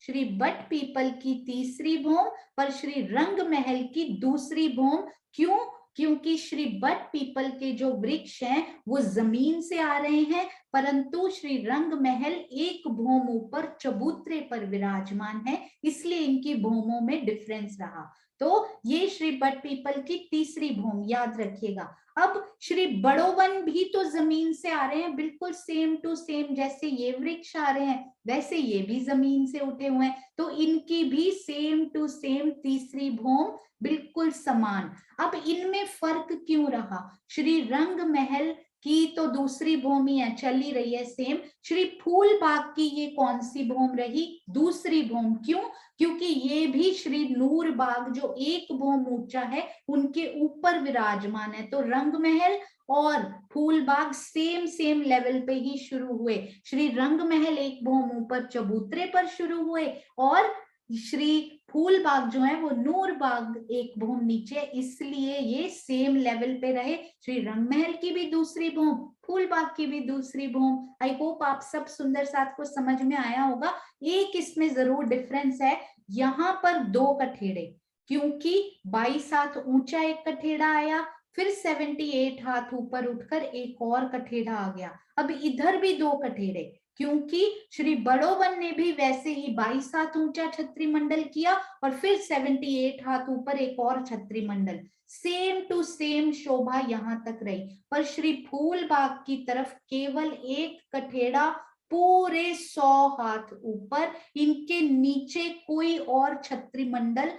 श्री बट पीपल की तीसरी भौम, पर श्री रंग महल की दूसरी भौम। क्यों? क्योंकि श्री बट पीपल के जो वृक्ष हैं वो जमीन से आ रहे हैं, परंतु श्री रंग महल 1 भौम ऊपर चबूतरे पर विराजमान है, इसलिए इनकी भौमों में डिफरेंस रहा। तो ये श्री बट पीपल की तीसरी भौम, याद रखिएगा। अब श्री बड़ोवन भी तो जमीन से आ रहे हैं, बिल्कुल सेम टू सेम, जैसे ये वृक्ष आ रहे हैं वैसे ये भी जमीन से उठे हुए हैं, तो इनकी भी सेम टू सेम तीसरी भौम, बिल्कुल समान। अब इनमें फर्क क्यों रहा? श्री रंग महल की तो दूसरी भौम ही है, चल ही रही है सेम। श्री फूल बाग की ये कौन सी भौम रही? दूसरी भौम। क्यों? क्योंकि ये भी श्री नूर बाग जो 1 भौम ऊंचा है उनके ऊपर विराजमान है। तो रंग महल और फूल बाग सेम सेम लेवल पे ही शुरू हुए। श्री रंग महल 1 भौम ऊपर चबूतरे पर शुरू हुए, और श्री फूल बाग जो है वो नूर बाग 1 भौम नीचे, इसलिए ये सेम लेवल पे रहे। श्री रंग महल की भी दूसरी भौम, फूल बाग की भी दूसरी भौम। आई होप आप सब सुंदर साथ को समझ में आया होगा। एक इसमें जरूर डिफरेंस है, यहाँ पर 2 कठेड़े, क्योंकि 22 हाथ ऊंचा एक कठेड़ा आया, फिर 78 हाथ ऊपर उठकर एक और कठेड़ा आ गया। अब इधर भी 2 कठेड़े, क्योंकि श्री बड़ोवन ने भी वैसे ही 22 हाथ ऊंचा छत्री मंडल किया, और फिर 78 हाथ ऊपर एक और छत्री मंडल। सेम टू सेम शोभा यहां तक रही, पर श्री फूल बाग की तरफ केवल 1 कठेड़ा पूरे 100 हाथ ऊपर, इनके नीचे कोई और छत्री मंडल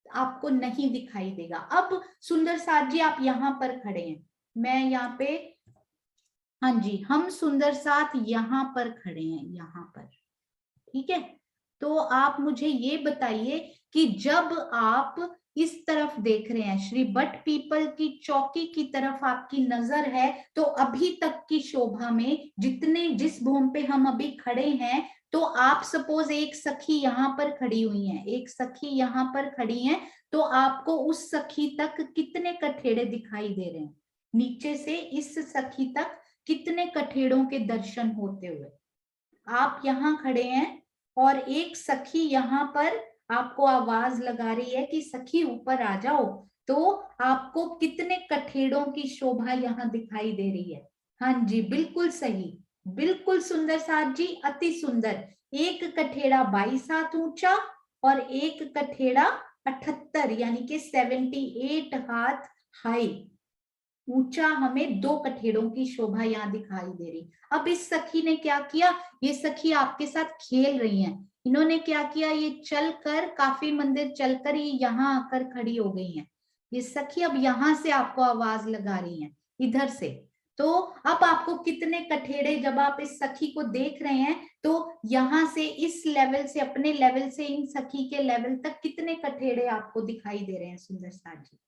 आपको नहीं दिखाई देगा। अब सुंदर साथ जी आप यहाँ पर खड़े हैं, मैं यहाँ पे, हाँ जी, हम सुंदर साथ यहाँ पर खड़े हैं, यहाँ पर, ठीक है। तो आप मुझे ये बताइए कि जब आप इस तरफ देख रहे हैं, श्री बट पीपल की चौकी की तरफ आपकी नजर है, तो अभी तक की शोभा में जिस भूमि पे हम अभी खड़े हैं, तो आप सपोज एक सखी यहाँ पर खड़ी हुई है, एक सखी यहाँ पर खड़ी है, तो आपको उस सखी तक कितने कठेड़े दिखाई दे रहे हैं? नीचे से इस सखी तक कितने कठेड़ों के दर्शन होते हुए? आप यहाँ खड़े हैं और एक सखी यहाँ पर आपको आवाज लगा रही है कि सखी ऊपर आ जाओ, तो आपको कितने कठेड़ों की शोभा यहाँ दिखाई दे रही है? हाँ जी, बिल्कुल सही, बिल्कुल सुंदर साथ जी, अति सुंदर। एक कठेड़ा 22 हाथ ऊंचा और एक कठेड़ा 78 यानी कि 78 हाथ हाई ऊंचा, हमें 2 कठेड़ों की शोभा यहाँ दिखाई दे रही। अब इस सखी ने क्या किया? ये सखी आपके साथ खेल रही हैं, इन्होंने क्या किया? ये चलकर, काफी मंदिर चलकर ये यहाँ आकर खड़ी हो गई हैं। ये सखी अब यहाँ से आपको आवाज लगा रही हैं, इधर से। तो अब आपको कितने कठेड़े, जब आप इस सखी को देख रहे हैं, तो यहाँ से इस लेवल से, अपने लेवल से इन सखी के लेवल तक कितने कठेड़े आपको दिखाई दे रहे हैं सुंदर साथ जी?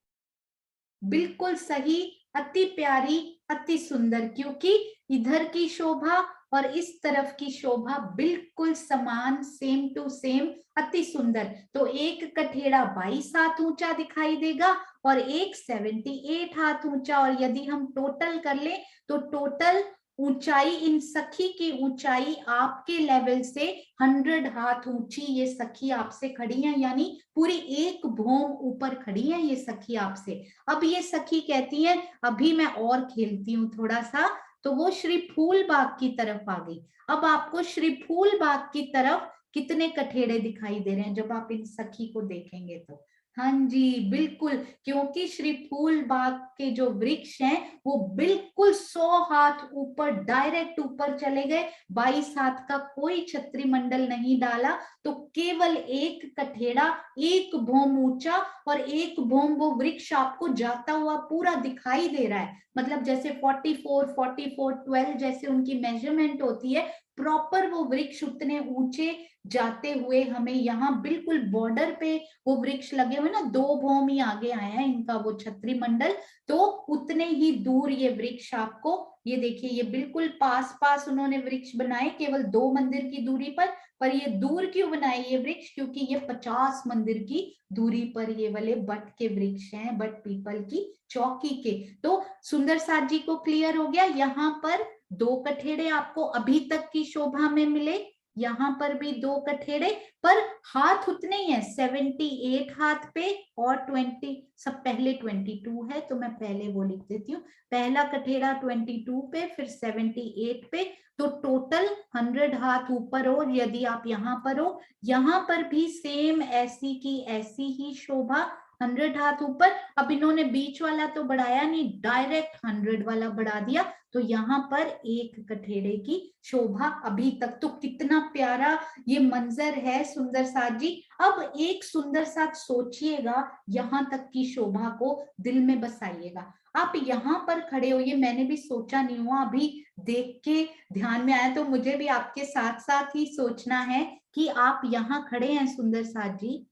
बिल्कुल सही, अति प्यारी, अति सुंदर, क्योंकि इधर की शोभा और इस तरफ की शोभा बिल्कुल समान, सेम टू सेम, अति सुंदर। तो एक कठेड़ा 22 हाथ ऊंचा दिखाई देगा और एक 78 हाथ ऊंचा, और यदि हम टोटल कर ले तो टोटल ऊंचाई, इन सखी की ऊंचाई आपके लेवल से 100 हाथ ऊंची ये सखी आपसे खड़ी है, यानी पूरी 1 भौम ऊपर खड़ी है ये सखी आपसे। अब ये सखी कहती है अभी मैं और खेलती हूँ थोड़ा सा, तो वो श्री फूल बाग की तरफ आ गई। अब आपको श्री फूल बाग की तरफ कितने कठेड़े दिखाई दे रहे हैं जब आप इन सखी को देखेंगे? तो हाँ जी, बिल्कुल, क्योंकि श्री फूल बाग के जो वृक्ष हैं वो बिल्कुल 100 हाथ ऊपर, डायरेक्ट ऊपर चले गए, 22 हाथ का कोई छत्री मंडल नहीं डाला, तो केवल एक कठेड़ा 1 भौम ऊंचा और 1 भौम वो वृक्ष आपको जाता हुआ पूरा दिखाई दे रहा है। मतलब जैसे 44, 44, 12 जैसे उनकी मेजरमेंट होती है, प्रॉपर वो वृक्ष उतने ऊंचे जाते हुए हमें यहाँ बिल्कुल बॉर्डर पे वो वृक्ष लगे हुए ना, 2 भौम ही आगे आया है इनका वो छतरी मंडल, तो उतने ही दूर ये वृक्ष आपको, ये देखिए ये बिल्कुल पास पास उन्होंने वृक्ष बनाए, केवल 2 मंदिर की दूरी पर ये दूर क्यों बनाए ये वृक्ष, क्योंकि ये 50 मंदिर की दूरी पर ये वाले बट के वृक्ष हैं, बट पीपल की चौकी के। तो सुंदर साथ जी को क्लियर हो गया, यहाँ पर 2 कठेड़े आपको अभी तक की शोभा में मिले, यहाँ पर भी 2 कठेड़े, पर हाथ उतने ही है, 78 हाथ पे और 20, सब पहले 22 है तो मैं पहले वो लिख देती हूँ, पहला कठेड़ा 22 पे, फिर 78 पे, तो टोटल 100 हाथ ऊपर हो। यदि आप यहाँ पर हो, यहाँ पर भी सेम ऐसी की ऐसी ही शोभा, 100 हाथ ऊपर। अब इन्होंने बीच वाला तो बढ़ाया नहीं, डायरेक्ट 100 वाला बढ़ा दिया, तो यहाँ पर 1 कठेड़े की शोभा अभी तक। तो कितना प्यारा ये मंजर है सुंदर साथ जी। अब एक सुंदर साथ सोचिएगा, यहाँ तक की शोभा को दिल में बसाइएगा। आप यहाँ पर खड़े हो, ये मैंने भी सोचा नहीं हुआ, अभी देख के ध्यान में आया, तो मुझे भी आपके साथ साथ ही सोचना है कि आप यहाँ खड़े हैं सुंदर साथ जी,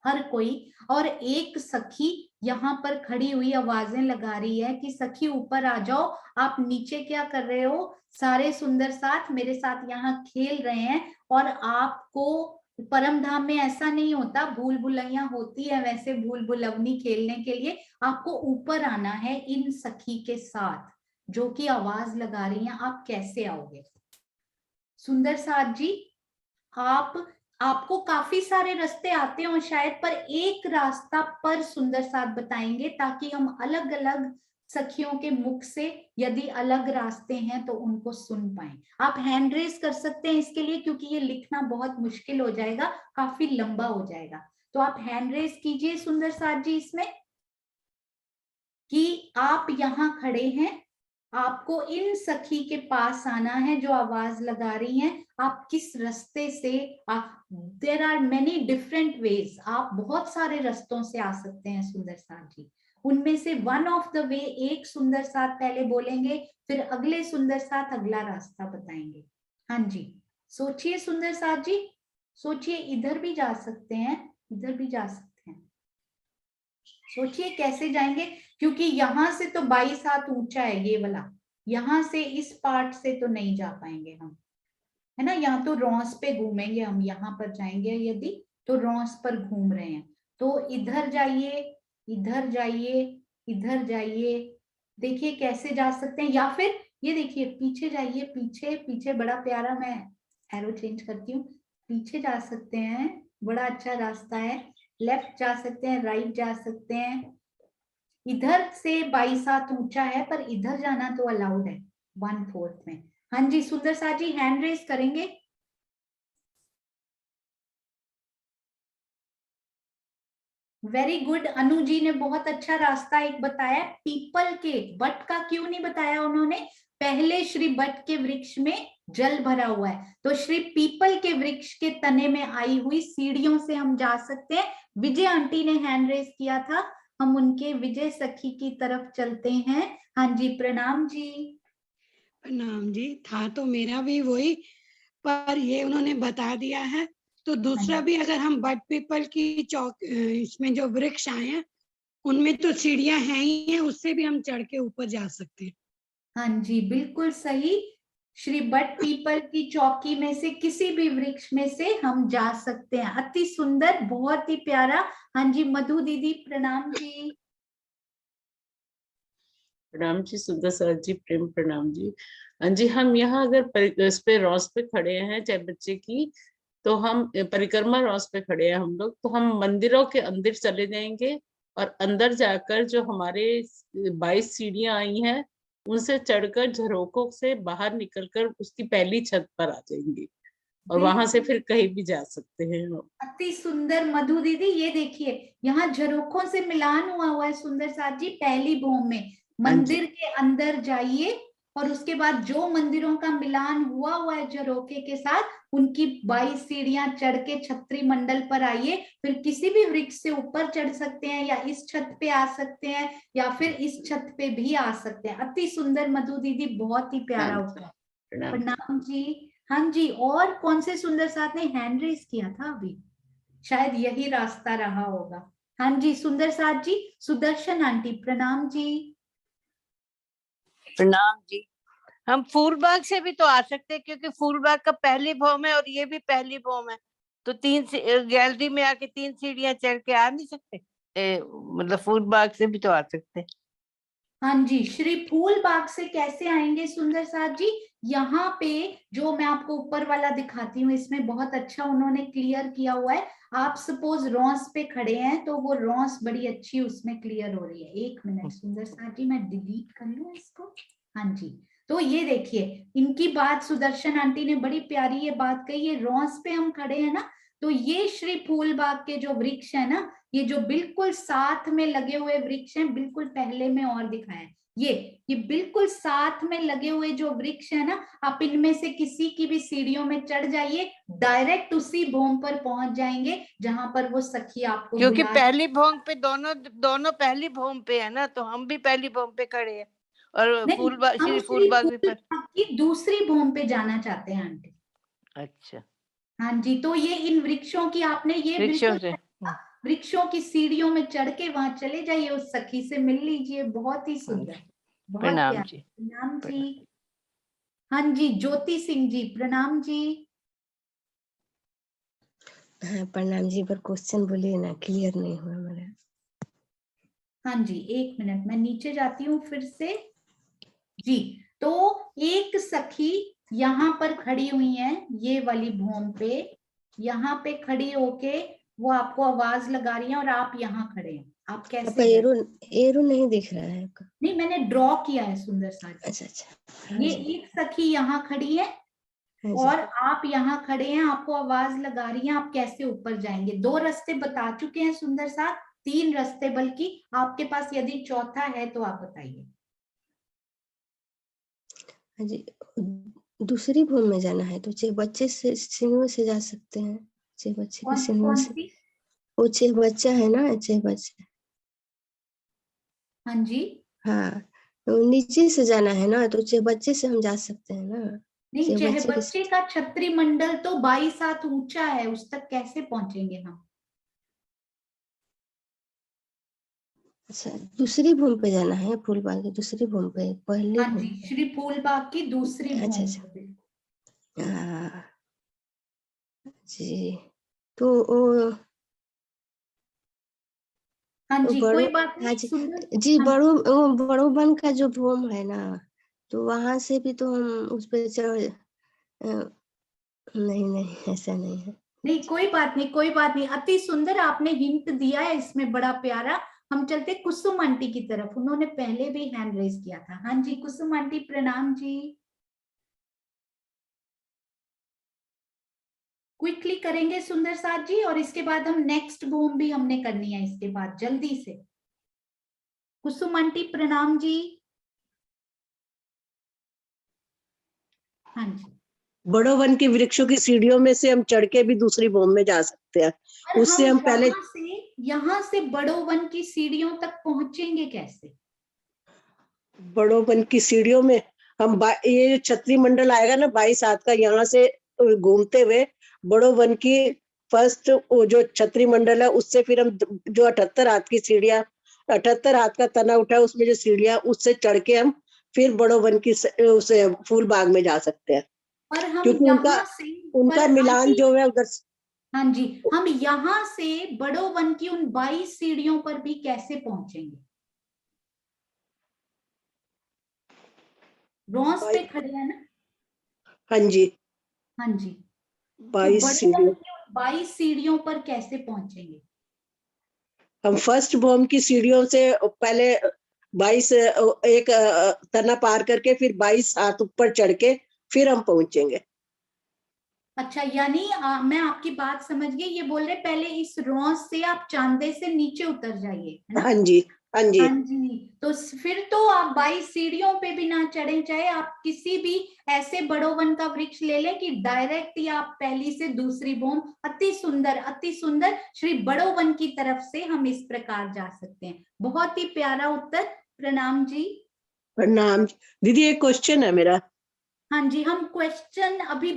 हर कोई, और एक सखी यहाँ पर खड़ी हुई आवाजें लगा रही है कि सखी ऊपर आ जाओ। आप नीचे क्या कर रहे हो, सारे सुंदर साथ मेरे साथ यहाँ खेल रहे हैं, और आपको परम धाम में ऐसा नहीं होता, भूल भुलैया होती है वैसे भूल भुलवनी खेलने के लिए, आपको ऊपर आना है इन सखी के साथ जो कि आवाज लगा रही हैं। आप कैसे आओगे सुंदर साथ जी? आपको काफी सारे रास्ते आते हो शायद, पर एक रास्ता पर सुंदर साथ बताएंगे ताकि हम अलग अलग सखियों के मुख से यदि अलग रास्ते हैं तो उनको सुन पाए। आप हैंड रेज कर सकते हैं इसके लिए, क्योंकि ये लिखना बहुत मुश्किल हो जाएगा, काफी लंबा हो जाएगा, तो आप हैंड रेज कीजिए सुंदर साथ जी इसमें कि आप यहाँ खड़े हैं, आपको इन सखी के पास आना है जो आवाज लगा रही हैं। आप किस रास्ते से, there are many different ways, आप बहुत सारे रास्तों से आ सकते हैं सुंदर साथ जी, उनमें से वन ऑफ द वे एक सुंदर साथ पहले बोलेंगे, फिर अगले सुंदर साथ अगला रास्ता बताएंगे। हाँ जी, सोचिए सुंदर साथ जी, सोचिए, इधर भी जा सकते हैं, इधर भी जा सकते हैं, सोचिए कैसे जाएंगे, क्योंकि यहां से तो 22 हाथ ऊंचा है ये वाला, यहां से इस पार्ट से तो नहीं जा पाएंगे हम, है ना, यहाँ तो रॉस पे घूमेंगे हम, यहाँ पर जाएंगे यदि तो रॉस पर घूम रहे हैं, तो इधर जाइए, इधर जाइए, इधर जाइए, देखिए कैसे जा सकते हैं, या फिर ये देखिए पीछे जाइए, पीछे पीछे बड़ा प्यारा, मैं एरो चेंज करती हूँ, पीछे जा सकते हैं, बड़ा अच्छा रास्ता है, लेफ्ट जा सकते हैं, राइट जा सकते हैं, इधर से 22 हाथ ऊंचा है पर इधर जाना तो अलाउड है 1/4 में। हाँ जी सुंदर साथ जी हैंड रेस करेंगे। वेरी गुड, अनु जी ने बहुत अच्छा रास्ता एक बताया, पीपल के, बट का क्यों नहीं बताया उन्होंने, पहले श्री बट के वृक्ष में जल भरा हुआ है, तो श्री पीपल के वृक्ष के तने में आई हुई सीढ़ियों से हम जा सकते हैं। विजय आंटी ने हैंड रेस किया था, हम उनके विजय सखी की तरफ चलते हैं। हाँ जी प्रणाम जी। प्रणाम जी, था तो मेरा भी वही, पर ये उन्होंने बता दिया है, तो दूसरा भी अगर हम बट पीपल की चौक इसमें जो वृक्ष आए हैं उनमें तो सीढ़ियां हैं ही हैं, उससे भी हम चढ़ के ऊपर जा सकते हैं। हाँ जी बिल्कुल सही, श्री बट पीपल की चौकी में से किसी भी वृक्ष में से हम जा सकते हैं, अति सुंदर, बहुत ही प्यारा। हाँ जी मधु दीदी प्रणाम जी। प्रणाम जी सुंदर सर जी, प्रेम प्रणाम जी। हाँ जी, हम यहाँ अगर इस पे रॉस पे खड़े हैं चाहे बच्चे की, तो हम परिक्रमा रॉस पे खड़े हैं हम लोग, तो हम मंदिरों के अंदर चले जाएंगे और अंदर जाकर जो हमारे 22 सीढ़ियां आई हैं उनसे चढ़कर झरोकों से बाहर निकलकर उसकी पहली छत पर आ जाएंगे और वहां से फिर कहीं भी जा सकते हैं। अति सुंदर मधु दीदी, ये देखिए यहाँ झरोखों से मिलान हुआ है सुंदर साथ जी, पहली भूम में मंदिर के अंदर जाइए और उसके बाद जो मंदिरों का मिलान हुआ है झरोखे के साथ, उनकी 22 सीढ़ियां चढ़ के छत्री मंडल पर आइए, फिर किसी भी वृक्ष से ऊपर चढ़ सकते हैं या इस छत पे आ सकते हैं या फिर इस छत पे भी आ सकते हैं। अति सुंदर मधु दीदी, बहुत ही प्यारा होता है। प्रणाम। प्रणाम जी। हाँ जी, और कौन से सुंदर साथ ने हैंड रेस किया था अभी? शायद यही रास्ता रहा होगा। हाँ जी सुंदर साथ जी। सुदर्शन आंटी प्रणाम जी। प्रणाम जी। हम फूलबाग से भी तो आ सकते हैं, क्योंकि फूलबाग का पहली भौम है और ये भी पहली भौम है, तो गैलरी में आके 3 सीढ़ियां चढ़ के आ नहीं सकते? मतलब फूलबाग से भी तो आ सकते हैं। हाँ जी, श्री फूल बाग से कैसे आएंगे सुंदर साथ जी? यहाँ पे जो मैं आपको ऊपर वाला दिखाती हूँ, इसमें बहुत अच्छा उन्होंने क्लियर किया हुआ है। आप सपोज रॉस पे खड़े हैं तो वो रॉस बड़ी अच्छी उसमें क्लियर हो रही है। 1 मिनट सुंदर साथ जी, मैं डिलीट कर लूं इसको। हाँ जी, तो ये देखिए इनकी बात सुदर्शन आंटी ने बड़ी प्यारी ये बात कही। ये रॉस पे हम खड़े हैं ना, तो ये श्री फूल बाग के जो वृक्ष है ना, ये जो बिल्कुल साथ में लगे हुए वृक्ष हैं, बिल्कुल पहले में और दिखाया ये बिल्कुल साथ में लगे हुए जो वृक्ष है ना, आप इनमें से किसी की भी सीढ़ियों में चढ़ जाइए, डायरेक्ट उसी भूम पर पहुंच जाएंगे जहां पर वो सखी आपको क्योंकि बुला। पहली भौम पे दोनों पहली भौम पे है ना, तो हम भी पहली भौम पे खड़े हैं और नहीं, फूलबाग, हम श्री श्री फूलबाग भी फूल बाग की दूसरी भूम पे जाना चाहते हैं आंटी। अच्छा, हाँ जी, तो ये इन वृक्षों की आपने ये वृक्षों बिल्कुल से। वृक्षों की सीढ़ियों में चढ़ के वहां चले जाइए, उस सखी से मिल लीजिए। बहुत ही सुंदर, बहुत प्रणाम प्यारा। जी। प्रणाम जी। प्रणाम। हाँ जी ज्योति सिंह जी प्रणाम जी। हाँ प्रणाम जी, पर क्वेश्चन बोलिए ना, क्लियर नहीं हुआ मेरा। हाँ जी 1 मिनट, मैं नीचे जाती हूँ फिर से जी। तो एक सखी यहाँ पर खड़ी हुई है, ये वाली भूमि पे, यहाँ पे खड़ी होके वो आपको आवाज लगा रही है और आप यहाँ खड़े हैं। आप आपका कैसे जाए? एरो नहीं दिख रहा है आपका? नहीं, मैंने ड्रॉ किया है सुंदर साथ जी। अच्छा अच्छा, हाँ ये जी, एक सखी यहाँ खड़ी है हाँ और जी। आप यहाँ खड़े हैं, आपको आवाज लगा रही है। आप कैसे ऊपर जाएंगे? 2 रास्ते बता चुके हैं सुंदर साथ, 3 रास्ते बल्कि आपके पास यदि चौथा है तो आप बताइए। हाँ जी, दूसरी भूमि में जाना है तो चे बच्चे से सिनेमा से जा सकते हैं। चे बच्चे के सिनेमा कौन से, सी? वो चे बच्चा है ना, चे बच्चा। हाँ जी। हाँ, तो नीचे से जाना है ना, तो चे बच्चे से हम जा सकते हैं ना। नहीं, चे चाहे बच्चे के, बच्चे का छतरी मंडल तो 22 हाथ ऊंचा है, उस तक कैसे पहुंचेंगे हम? अच्छा दूसरी भूमि पे जाना है, फूलबाग की दूसरी भूमि पे, पहली हाँ जी, भूमि श्री फूलबाग की दूसरी पे। अच्छा भूमि अच्छा, पे। हाँ जी, तो वो हाँ जी बड़ो, कोई बात हाँ नहीं जी सुंदर। जी, हाँ बड़ो वन का जो भूम है ना, तो वहां से भी तो हम उस पे चढ़, नहीं नहीं ऐसा नहीं है। नहीं, कोई बात नहीं, कोई बात नहीं। अति सुंदर, आपने हिंट दिया है इसमें बड़ा प्यारा। हम चलते कुसुम आंटी की तरफ, उन्होंने पहले भी हैंड रेज किया था। हाँ जी कुसुम आंटी प्रणाम जी। क्विकली करेंगे सुंदर साथ जी, और इसके बाद हम नेक्स्ट बूम भी हमने करनी है इसके बाद जल्दी से। कुसुम आंटी प्रणाम जी। हाँ जी। बड़ो वन की वृक्षों की सीढ़ियों में से हम चढ़ के भी दूसरी भूमि में जा सकते हैं। और उससे हम पहले यहाँ से बड़ो वन की सीढ़ियों तक पहुंचेंगे कैसे? बड़ो वन की सीढ़ियों में हम ये छतरी मंडल आएगा ना 22 हाथ का, यहाँ से घूमते हुए बड़ो वन की फर्स्ट वो जो छतरी मंडल है, उससे फिर हम जो 78 हाथ की सीढ़ियां, 78 हाथ का तना उठा है उसमें जो सीढ़ियां, उससे चढ़ के हम फिर बड़ो वन की उसे फूल बाग में जा सकते हैं, और हम क्योंकि यहाँ से उनका पर मिलान आंटी, जो है उधर। हाँ जी, हम यहाँ से बड़ो वन की उन 22 सीढ़ियों पर भी कैसे पहुंचेंगे? रॉस पे खड़े हैं ना? हाँ जी, हाँ जी, तो 22 बड़ो वन सीढ़ियों। की उन 22 सीढ़ियों पर कैसे पहुंचेंगे? हम फर्स्ट भूमि की सीढ़ियों से पहले 22 एक तना पार करके फिर 22 हाथ ऊपर चढ़ के फिर हम पहुंचेंगे। अच्छा, यानी मैं आपकी बात समझ गई। ये बोल रहे पहले इस रॉस से आप चांदे से नीचे उतर जाइए, है ना? हाँ जी, हाँ जी, हाँ जी, तो फिर तो आप 22 सीढ़ियों पे भी ना चढ़े, चाहे आप किसी भी ऐसे बड़ो वन का वृक्ष ले लें कि डायरेक्ट ही आप पहली से दूसरी भूमि, अति सुंदर, अति सुंदर श्री बड़ो वन की तरफ से हम इस प्रकार जा सकते हैं। बहुत ही प्यारा उत्तर, प्रणाम जी। प्रणाम। दीदी एक क्वेश्चन है मेरा। हाँ जी, हम क्वेश्चन अभी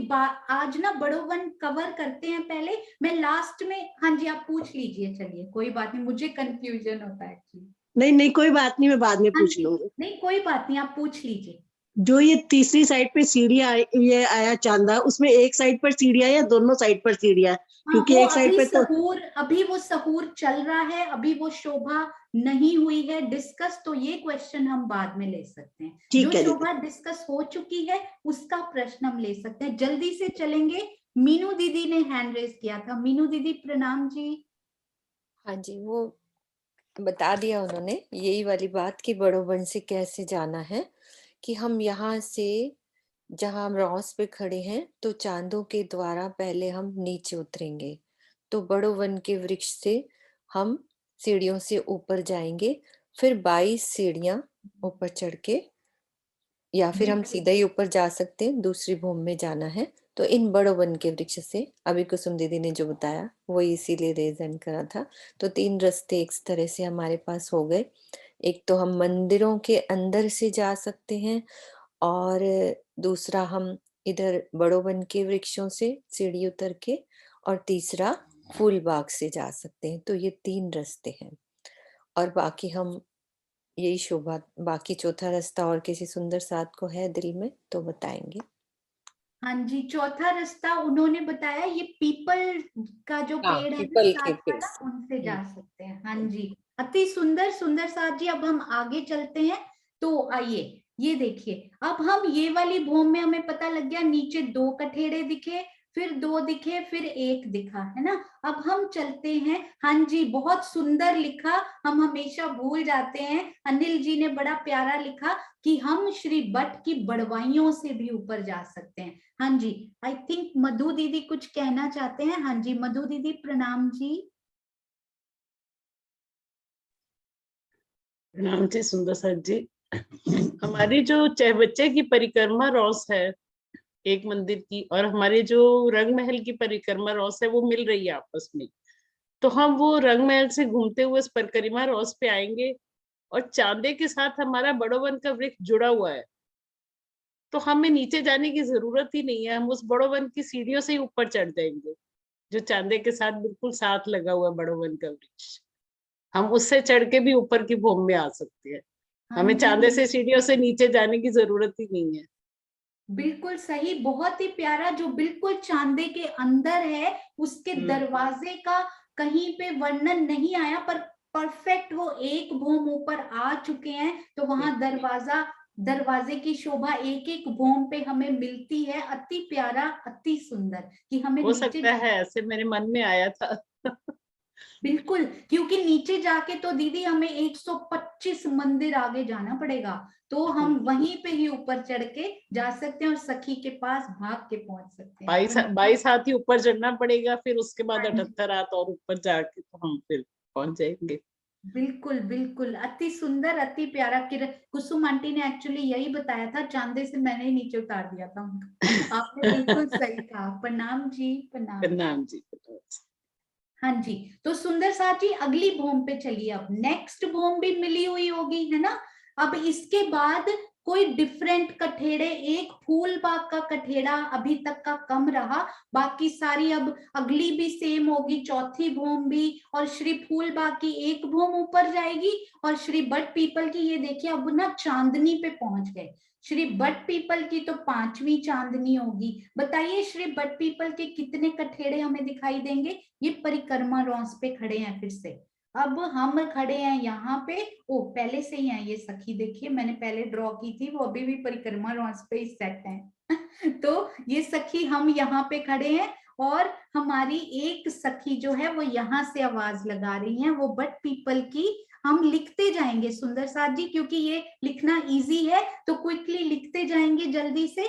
आज ना बड़ो वन कवर करते हैं पहले, मैं लास्ट में, हाँ जी आप पूछ लीजिए, चलिए कोई बात नहीं, मुझे कंफ्यूजन होता है एक्चुअली। नहीं नहीं कोई बात नहीं, मैं बाद में हाँ पूछ जी, लूंगी। नहीं कोई बात नहीं, आप पूछ लीजिए। जो ये तीसरी साइड पे सीढ़ियां ये आया चांदा, उसमें एक साइड पर सीढ़ियां या दोनों साइड पर सीढ़ियां? हाँ, क्योंकि वो एक साइड अभी पे तो सहूर, अभी वो सहूर चल रहा है, अभी वो शोभा नहीं हुई है डिस्कस, तो ये क्वेश्चन हम बाद में ले सकते हैं। जो ठीक है दीदी। शोभा डिस्कस हो चुकी है उसका प्रश्न हम ले सकते हैं। जल्दी से चलेंगे, मीनू दीदी ने हैंड रेज किया था। मीनू दीदी प्रणाम जी। हाँ जी, वो बता दिया उन्होंने यही वाली बात कि बड़ो वन से कैसे जाना है, कि हम यहाँ से जहाँ हम रॉस पे खड़े हैं तो चांदों के द्वारा पहले हम नीचे उतरेंगे, तो बड़ो वन के वृक्ष से हम सीढ़ियों से ऊपर जाएंगे, फिर 22 सीढ़ियां ऊपर चढ़ के, या फिर हम सीधा ही ऊपर जा सकते हैं, दूसरी भूमि में जाना है। तो इन बड़ो वन के वृक्ष से अभी कुसुम दीदी ने जो बताया वो इसीलिए रेजन करा था। तो 3 रास्ते एक तरह से हमारे पास हो गए। एक तो हम मंदिरों के अंदर से जा सकते हैं, और दूसरा हम इधर बड़ो वन के वृक्षों से सीढ़ी उतर के, और तीसरा फूल बाग से जा सकते हैं। तो ये 3 रास्ते हैं, और बाकी हम यही शोभा, बाकी चौथा रास्ता और किसी सुंदर साथ को है दिल में तो बताएंगे। हाँ जी, चौथा रास्ता उन्होंने बताया, ये पीपल का जो हाँ, पेड़ है ना पीपल के साथ पेड़ वाला, से। उनसे जा सकते हैं। हाँ जी, अति सुंदर सुंदर साथ जी। अब हम आगे चलते हैं, तो आइए ये देखिए, अब हम ये वाली भूमि में हमें पता लग गया, नीचे 2 कठेड़े दिखे, फिर 2 दिखे, फिर 1 दिखा, है ना। अब हम चलते हैं, हाँ जी बहुत सुंदर लिखा, हम हमेशा भूल जाते हैं, अनिल जी ने बड़ा प्यारा लिखा कि हम श्री बट की बड़वाइयों से भी ऊपर जा सकते हैं। हाँ जी, आई थिंक मधु दीदी कुछ कहना चाहते हैं। हाँ जी मधु दीदी प्रणाम जी। प्रणाम जी सुंदर सर जी। हमारी जो चहबच्चे की परिक्रमा रॉस है एक मंदिर की, और हमारे जो रंग महल की परिक्रमा रॉस है, वो मिल रही है आपस में। तो हम वो रंग महल से घूमते हुए इस परिक्रमा रॉस पे आएंगे, और चांदे के साथ हमारा बड़ो वन का वृक्ष जुड़ा हुआ है, तो हमें नीचे जाने की जरूरत ही नहीं है। हम उस बड़ो वन की सीढ़ियों से ही ऊपर चढ़ जाएंगे, जो चांदे के साथ बिल्कुल साथ लगा हुआ है बड़ो वन का वृक्ष। हम उससे चढ़ के भी ऊपर की भूमि में आ सकते हैं। हाँ हमें जी, चांदे से सीढ़ियों से नीचे जाने की जरूरत ही नहीं है। बिल्कुल सही, बहुत ही प्यारा, जो बिल्कुल चांदे के अंदर है, उसके दरवाजे का कहीं पे वर्णन नहीं आया, पर परफेक्ट वो एक भूम ऊपर आ चुके हैं, तो वहां दरवाजे की शोभा एक एक भूम पे हमें मिलती है। अति प्यारा, अति सुंदर, कि हमें हो नीचे सकता है ऐसे मेरे मन में आया था। बिल्कुल, क्योंकि नीचे जाके तो दीदी हमें 125 मंदिर आगे जाना पड़ेगा, तो हम वहीं पे ही ऊपर चढ़ के जा सकते हैं और सखी के पास भाग के पहुंच सकते हैं। 22 हाथ ही ऊपर चढ़ना पड़ेगा, फिर उसके बाद हाँ जी, 78 हाथ और ऊपर जाके तो हम फिर पहुंच जाएंगे। बिल्कुल बिल्कुल, अति सुंदर, अति प्यारा। कुसुम आंटी ने एक्चुअली यही बताया था, चांदे से मैंने ही नीचे उतार दिया था उनको। आपने बिल्कुल सही कहा। प्रणाम जी, प्रणाम। प्रणाम जी। हाँ जी, तो सुंदर साथ जी अगली भूम पे चलिए। अब नेक्स्ट भूम भी मिली हुई होगी, है ना। अब इसके बाद कोई डिफरेंट कठेड़े, एक फूल बाग का कठेड़ा अभी तक का कम रहा, बाकी सारी अब अगली भी सेम होगी, चौथी भूम भी, और श्री फूल बाग की एक भूम ऊपर जाएगी, और श्री बट पीपल की, ये देखिए अब ना चांदनी पे पहुंच गए। श्री बट पीपल की तो 5वीं चांदनी होगी। बताइए श्री बट पीपल के कितने कठेड़े हमें दिखाई देंगे। ये परिक्रमा रॉस पे खड़े हैं फिर से। अब हम खड़े हैं यहाँ पे, ओ पहले से ही है ये सखी, देखिए मैंने पहले ड्रॉ की थी, वो अभी भी परिक्रमा रॉस पे ही सेट है। तो ये सखी हम यहाँ पे खड़े हैं, और हमारी एक सखी जो है वो यहाँ से आवाज लगा रही है, वो बट पीपल की। हम लिखते जाएंगे सुंदर साथ जी, क्योंकि ये लिखना इजी है, तो क्विकली लिखते जाएंगे जल्दी से।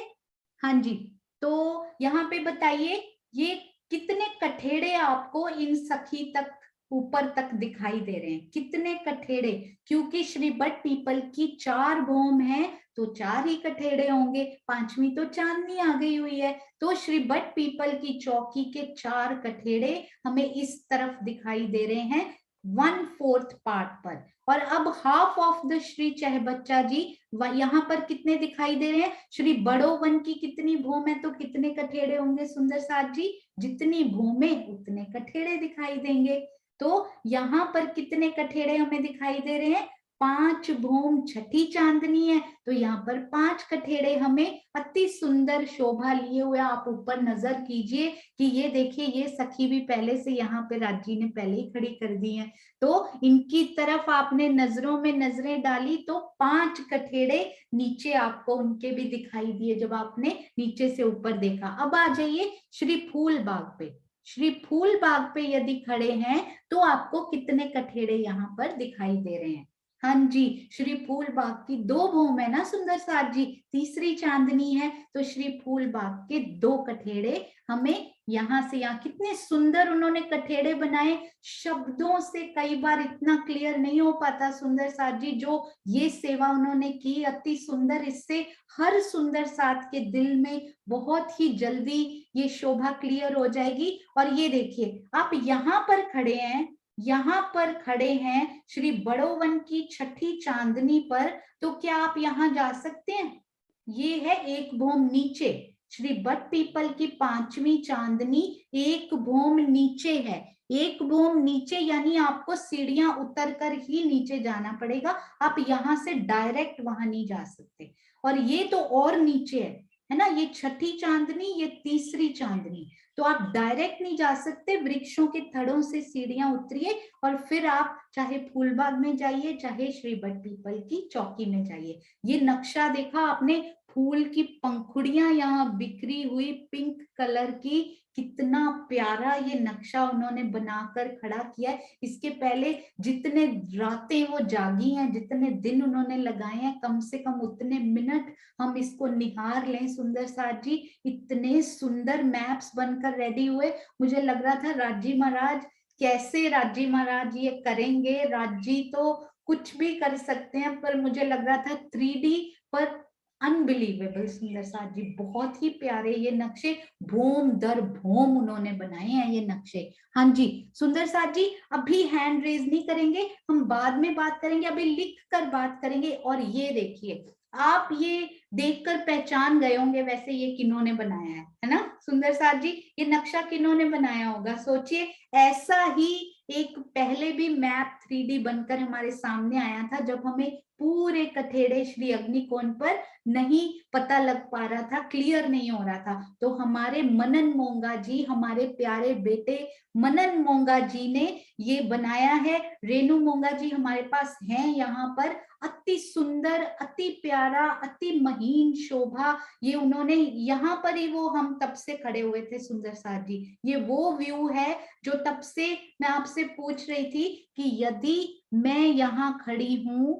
हाँ जी, तो यहाँ पे बताइए ये कितने कठेड़े आपको इन सखी तक ऊपर तक दिखाई दे रहे हैं, कितने कठेड़े। क्योंकि श्री बट पीपल की 4 भूम है, तो 4 ही कठेड़े होंगे, 5वीं तो चांदनी आ गई हुई है, तो श्री बट पीपल की चौकी के 4 कठेड़े हमें इस तरफ दिखाई दे रहे हैं। 1/4 पार्ट पर। और अब हाफ ऑफ द श्री चहबच्चा जी यहाँ पर कितने दिखाई दे रहे हैं? श्री बड़ो वन की कितनी भूम है तो कितने कठेड़े होंगे सुंदर साथ जी? जितनी भूमें उतने कठेड़े दिखाई देंगे। तो यहाँ पर कितने कठेड़े हमें दिखाई दे रहे हैं? 5 भूम छठी चांदनी है तो यहाँ पर 5 कठेड़े हमें अति सुंदर शोभा लिए हुए। आप ऊपर नजर कीजिए कि ये देखिए, ये सखी भी पहले से यहाँ पे राजी ने पहले ही खड़ी कर दी है। तो इनकी तरफ आपने नजरों में नजरें डाली तो 5 कठेड़े नीचे आपको उनके भी दिखाई दिए जब आपने नीचे से ऊपर देखा। अब आ जाइए श्री फूल बाग पे। श्री फूल बाग पे यदि खड़े हैं तो आपको कितने कठेड़े यहाँ पर दिखाई दे रहे हैं? हाँ जी, श्री फूल बाग की 2 भूम है ना सुंदर साथ जी, तीसरी चांदनी है तो श्री फूल बाग के 2 कठेड़े हमें यहाँ से यहाँ। कितने सुंदर उन्होंने कठेड़े बनाए, शब्दों से कई बार इतना क्लियर नहीं हो पाता सुंदर साथ जी। जो ये सेवा उन्होंने की अति सुंदर, इससे हर सुंदर साथ के दिल में बहुत ही जल्दी ये शोभा क्लियर हो जाएगी। और ये देखिए, आप यहाँ पर खड़े हैं, यहाँ पर खड़े हैं श्री बड़ो वन की छठी चांदनी पर, तो क्या आप यहाँ जा सकते हैं? ये है 1 भूम नीचे, श्री बट पीपल की 5वीं चांदनी 1 भूम नीचे है। 1 भूम नीचे यानी आपको सीढ़ियां उतर कर ही नीचे जाना पड़ेगा, आप यहाँ से डायरेक्ट वहां नहीं जा सकते। और ये तो और नीचे है ना, ये छठी चांदनी, ये तीसरी चांदनी, तो आप डायरेक्ट नहीं जा सकते, वृक्षों के थड़ों से सीढ़ियां उतरिए और फिर आप चाहे फूलबाग में जाइए चाहे श्री बट पीपल की चौकी में जाइए। ये नक्शा देखा आपने, फूल की पंखुड़ियां यहाँ बिखरी हुई पिंक कलर की, कितना प्यारा ये नक्शा उन्होंने बनाकर खड़ा किया है। इसके पहले जितने रातें वो जागी हैं, जितने दिन उन्होंने लगाए हैं, कम से कम उतने मिनट हम इसको निहार लें सुंदर साथ जी। इतने सुंदर मैप्स बनकर रेडी हुए, मुझे लग रहा था राजी महाराज कैसे राजी महाराज ये करेंगे, राजी तो कुछ भी कर सकते हैं, पर मुझे लग रहा था 3D पर अनबिलीवेबल सुंदर साथ जी। बहुत ही प्यारे ये नक्शे, भूम दर भूम उन्होंने बनाए हैं ये नक्शे। हाँ जी सुंदर साथ जी, अभी हैंड रेज नहीं करेंगे, हम बाद में बात करेंगे, अभी लिख कर बात करेंगे। और ये देखिए, आप ये देखकर पहचान गए होंगे वैसे ये किन्होंने बनाया है ना सुंदर साथ जी? ये नक्शा किन्होंने बनाया होगा सोचिए। ऐसा ही एक पहले भी मैप 3D बनकर हमारे सामने आया था, जब हमें पूरे कठेड़े श्री अग्निकोण पर नहीं पता लग पा रहा था, क्लियर नहीं हो रहा था, तो हमारे मनन मोंगा जी, हमारे प्यारे बेटे मनन मोंगा जी ने ये बनाया है। रेणु मोंगा जी हमारे पास हैं यहाँ पर, अति सुंदर, अति प्यारा, अति महीन शोभा ये उन्होंने यहाँ पर ही, वो हम तब से खड़े हुए थे सुंदर साथ जी। ये वो व्यू है जो तब से मैं आपसे पूछ रही थी कि यदि मैं यहाँ खड़ी हूं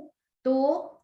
तो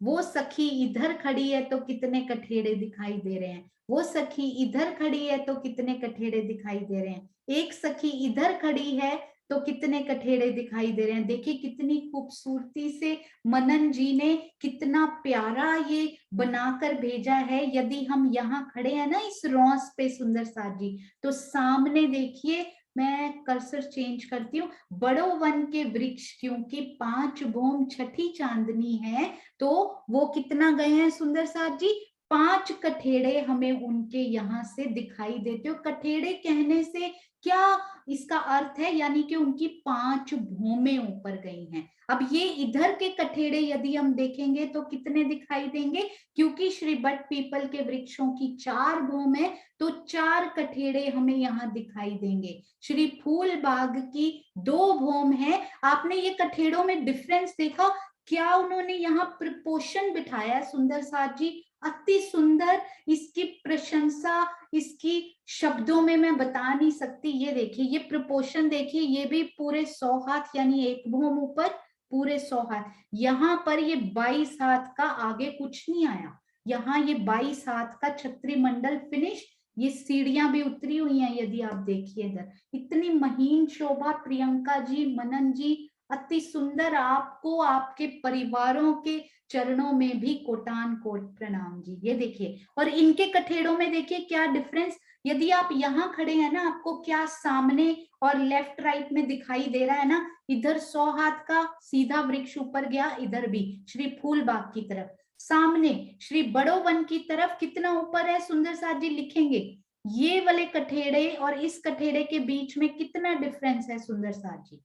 वो सखी इधर खड़ी है तो कितने कठेड़े दिखाई दे रहे हैं, वो सखी इधर खड़ी है तो कितने कठेड़े दिखाई दे रहे हैं, एक सखी इधर खड़ी है तो कितने कठेड़े दिखाई दे रहे हैं। देखिए कितनी खूबसूरती से मनन जी ने कितना प्यारा ये बनाकर भेजा है। यदि हम यहाँ खड़े हैं ना इस रॉस पे सुंदर साथ जी, तो सामने देखिए, मैं कर्सर चेंज करती हूँ, बड़ो वन के वृक्ष क्योंकि 5 भूम छठी चांदनी है तो वो कितना गए हैं सुंदर साथ जी? 5 कठेड़े हमें उनके यहाँ से दिखाई देते हो। कठेड़े कहने से क्या इसका अर्थ है, यानी कि उनकी 5 भूमें ऊपर गई हैं। अब ये इधर के कठेड़े यदि हम देखेंगे तो कितने दिखाई देंगे, क्योंकि श्री बट पीपल के वृक्षों की 4 भूम है तो 4 कठेड़े हमें यहाँ दिखाई देंगे। श्री फूल बाग की 2 भूम है। आपने ये कठेड़ों में डिफरेंस देखा क्या? उन्होंने यहाँ प्रपोर्शन बिठाया है सुंदर साथ जी, अति सुंदर, इसकी प्रशंसा इसकी शब्दों में मैं बता नहीं सकती। ये देखिए, ये प्रपोर्शन देखिए, ये भी पूरे 100 हाथ यानी 1 भूम ऊपर पूरे 100 हाथ, यहाँ पर ये 22 हाथ का, आगे कुछ नहीं आया, यहाँ ये 22 हाथ का छत्री मंडल फिनिश। ये सीढ़ियां भी उतरी हुई हैं यदि आप देखिए इधर, इतनी महीन शोभा। प्रियंका जी, मनन जी, अति सुंदर। आपको आपके परिवारों के चरणों में भी कोटान कोट प्रणाम जी। ये देखिए, और इनके कठेड़ों में देखिए क्या डिफरेंस। यदि आप यहाँ खड़े हैं ना, आपको क्या सामने और लेफ्ट राइट में दिखाई दे रहा है ना, इधर 100 हाथ का सीधा वृक्ष ऊपर गया, इधर भी श्री फूल बाग की तरफ। सामने श्री बड़ो वन की तरफ कितना ऊपर है सुंदर साथ जी लिखेंगे, ये वाले कठेड़े और इस कठेड़े के बीच में कितना डिफरेंस है सुंदर साथ जी?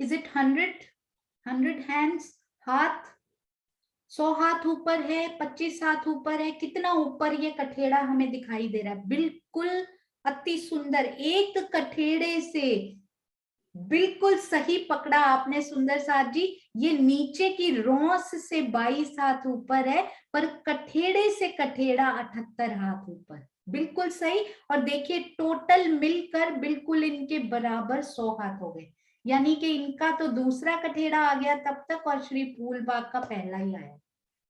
इज इट 100 हैंड्स, हाथ? 100 हाथ ऊपर है, 25 हाथ ऊपर है, कितना ऊपर ये कठेड़ा हमें दिखाई दे रहा है? बिल्कुल अति सुंदर, एक कठेड़े से बिल्कुल सही पकड़ा आपने सुंदर साथ जी। ये नीचे की रोंस से 22 हाथ ऊपर है, पर कठेड़े से कठेड़ा 78 हाथ ऊपर, बिल्कुल सही। और देखिए टोटल मिलकर बिल्कुल इनके बराबर 100 हाथ हो गए, यानी कि इनका तो दूसरा कठेड़ा आ गया तब तक और श्री फूल बाग का पहला ही आया।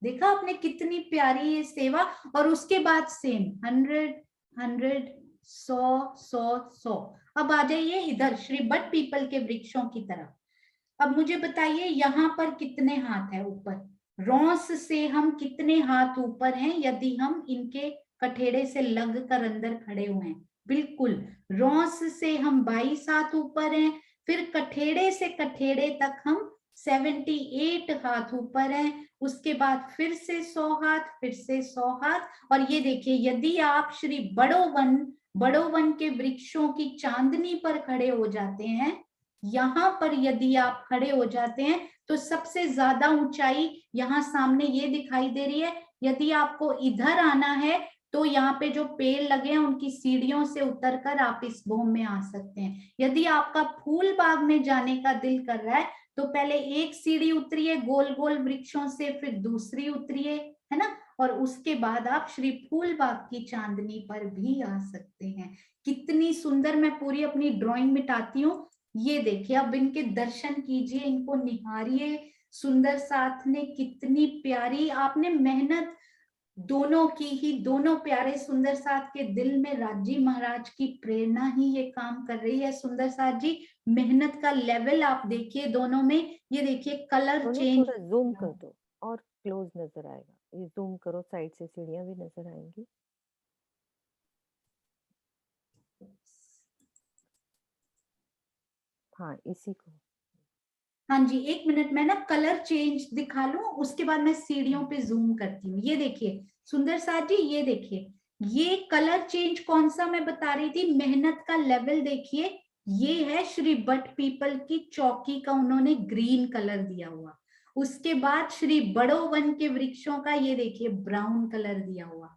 देखा आपने कितनी प्यारी ये सेवा। और उसके बाद सेम 100 100 100 100। अब आ जाइए इधर श्री बट पीपल के वृक्षों की तरफ। अब मुझे बताइए यहाँ पर कितने हाथ है ऊपर, रोंस से हम कितने हाथ ऊपर हैं यदि हम इनके कठेड़े से लग कर अंदर खड़े हुए हैं? बिल्कुल रोंस से हम 22 हाथ ऊपर हैं, फिर कठेड़े से कठेड़े तक हम 78 हाथ ऊपर हैं, उसके बाद फिर से 100 हाथ, फिर से 100 हाथ। और ये देखिए यदि आप श्री बड़ो वन के वृक्षों की चांदनी पर खड़े हो जाते हैं, यहाँ पर यदि आप खड़े हो जाते हैं तो सबसे ज्यादा ऊंचाई यहाँ सामने ये दिखाई दे रही है। यदि आपको इधर आना है तो यहाँ पे जो पेड़ लगे हैं उनकी सीढ़ियों से उतरकर आप इस भूमि में आ सकते हैं। यदि आपका फूल बाग में जाने का दिल कर रहा है तो पहले एक सीढ़ी उतरिए गोल गोल वृक्षों से, फिर दूसरी उतरिए, है ना, और उसके बाद आप श्री फूल बाग की चांदनी पर भी आ सकते हैं। कितनी सुंदर, मैं पूरी अपनी ड्राइंग मिटाती हूँ। ये देखिए अब इनके दर्शन कीजिए, इनको निहारिए। सुंदर साथ ने कितनी प्यारी आपने मेहनत दोनों की ही, दोनों प्यारे सुंदर साथ के दिल में राजी महाराज की प्रेरणा ही ये काम कर रही है। सुंदर साथ जी मेहनत का लेवल आप देखिए दोनों में। ये देखिए कलर चेंज, थोड़ा जूम कर दो और क्लोज नजर आएगा। ये जूम करो, साइड से सीढ़ियां भी नजर आएंगी। हाँ इसी को, हाँ जी एक मिनट, मैं ना कलर चेंज दिखा लूं, उसके बाद मैं सीढ़ियों पे जूम करती हूँ। ये देखिए सुंदर साथ जी, ये देखिए ये कलर चेंज कौन सा मैं बता रही थी, मेहनत का लेवल देखिए। ये है श्री बट पीपल की चौकी का, उन्होंने ग्रीन कलर दिया हुआ। उसके बाद श्री बड़ो वन के वृक्षों का ये देखिए ब्राउन कलर दिया हुआ।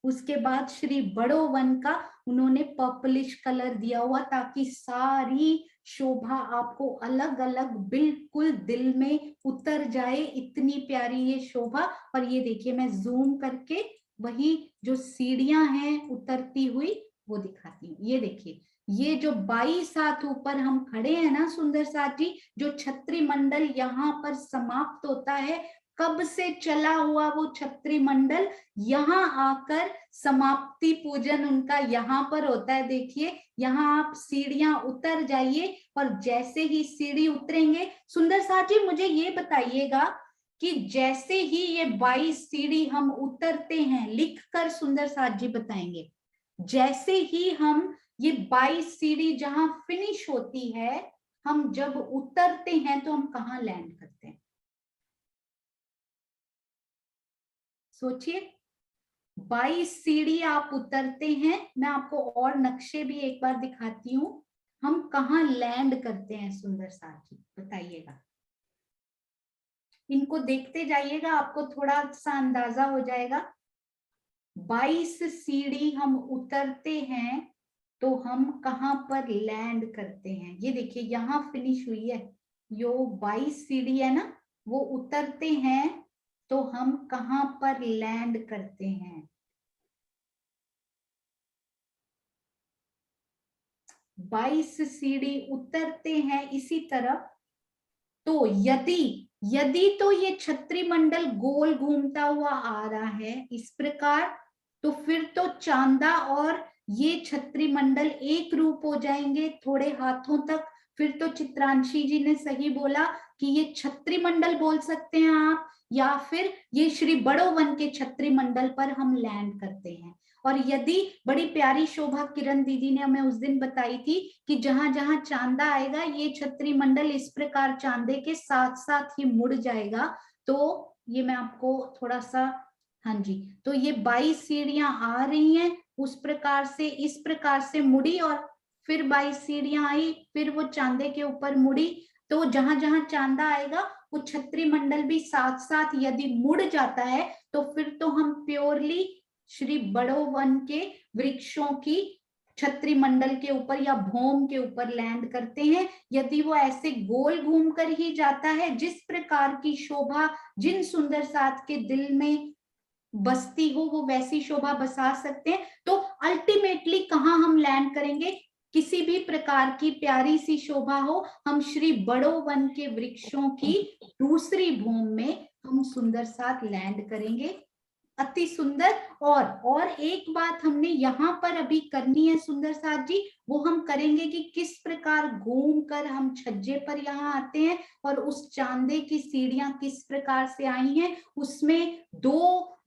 उसके बाद श्री बड़ो वन का उन्होंने पर्पलिश कलर दिया हुआ, ताकि सारी शोभा आपको अलग अलग बिल्कुल दिल में उतर जाए, इतनी प्यारी ये शोभा। और ये देखिए मैं जूम करके वही जो सीढ़ियां हैं उतरती हुई वो दिखाती हूँ। ये देखिए ये जो 22 हाथ ऊपर हम खड़े हैं ना सुंदर साथ जी, जो छत्री मंडल यहाँ पर समाप्त होता है, कब से चला हुआ वो छत्री मंडल यहाँ आकर समाप्ति पूजन उनका यहाँ पर होता है। देखिए यहाँ आप सीढ़ियां उतर जाइए और जैसे ही सीढ़ी उतरेंगे, सुंदर साथ जी मुझे ये बताइएगा कि जैसे ही ये 22 सीढ़ी हम उतरते हैं, लिखकर सुंदर साथ जी बताएंगे, जैसे ही हम ये 22 सीढ़ी जहां फिनिश होती है, हम जब उतरते हैं तो हम कहाँ लैंड करते हैं? सोचिए 22 सीढ़ी आप उतरते हैं, मैं आपको और नक्शे भी एक बार दिखाती हूँ, हम कहाँ लैंड करते हैं सुंदर साथ जी बताइएगा। इनको देखते जाइएगा, आपको थोड़ा सा अंदाजा हो जाएगा। 22 सीढ़ी हम उतरते हैं तो हम कहाँ पर लैंड करते हैं? ये देखिए यहाँ फिनिश हुई है, यो 22 सीढ़ी है ना, वो उतरते हैं तो हम कहाँ पर लैंड करते हैं? 22 सीढ़ी उतरते हैं इसी तरफ, तो यदि तो ये छत्री मंडल गोल घूमता हुआ आ रहा है इस प्रकार, तो फिर तो चांदा और ये छत्री मंडल एक रूप हो जाएंगे थोड़े हाथों तक। फिर तो चित्रांशी जी ने सही बोला कि ये छत्री मंडल बोल सकते हैं आप, या फिर ये श्री बड़ो वन के छत्री मंडल पर हम लैंड करते हैं। और यदि बड़ी प्यारी शोभा किरण दीदी ने हमें उस दिन बताई थी कि जहां जहां चांदा आएगा ये छत्री मंडल इस प्रकार चांदे के साथ साथ ही मुड़ जाएगा। तो ये मैं आपको थोड़ा सा, हाँ जी, तो ये 22 सीढ़ियां आ रही हैं, उस प्रकार से इस प्रकार से मुड़ी और फिर 22 सीढ़ियां आई, फिर वो चांदे के ऊपर मुड़ी। तो जहां जहां चांदा आएगा वो छत्री मंडल भी साथ साथ यदि मुड़ जाता है तो फिर तो हम प्योरली श्री बड़ो वन के वृक्षों की छत्री मंडल के ऊपर या भौम के ऊपर लैंड करते हैं। यदि वो ऐसे गोल घूमकर ही जाता है, जिस प्रकार की शोभा जिन सुंदर साथ के दिल में बसती हो वो वैसी शोभा बसा सकते हैं। तो अल्टीमेटली कहाँ हम लैंड करेंगे? किसी भी प्रकार की प्यारी सी शोभा हो, हम श्री बड़ो वन के वृक्षों की दूसरी भूमि में हम सुंदर साथ लैंड करेंगे। अति सुंदर। और एक बात हमने यहाँ पर अभी करनी है सुंदर साथ जी, वो हम करेंगे कि किस प्रकार घूम कर हम छज्जे पर यहाँ आते हैं और उस चांदे की सीढ़ियां किस प्रकार से आई हैं, उसमें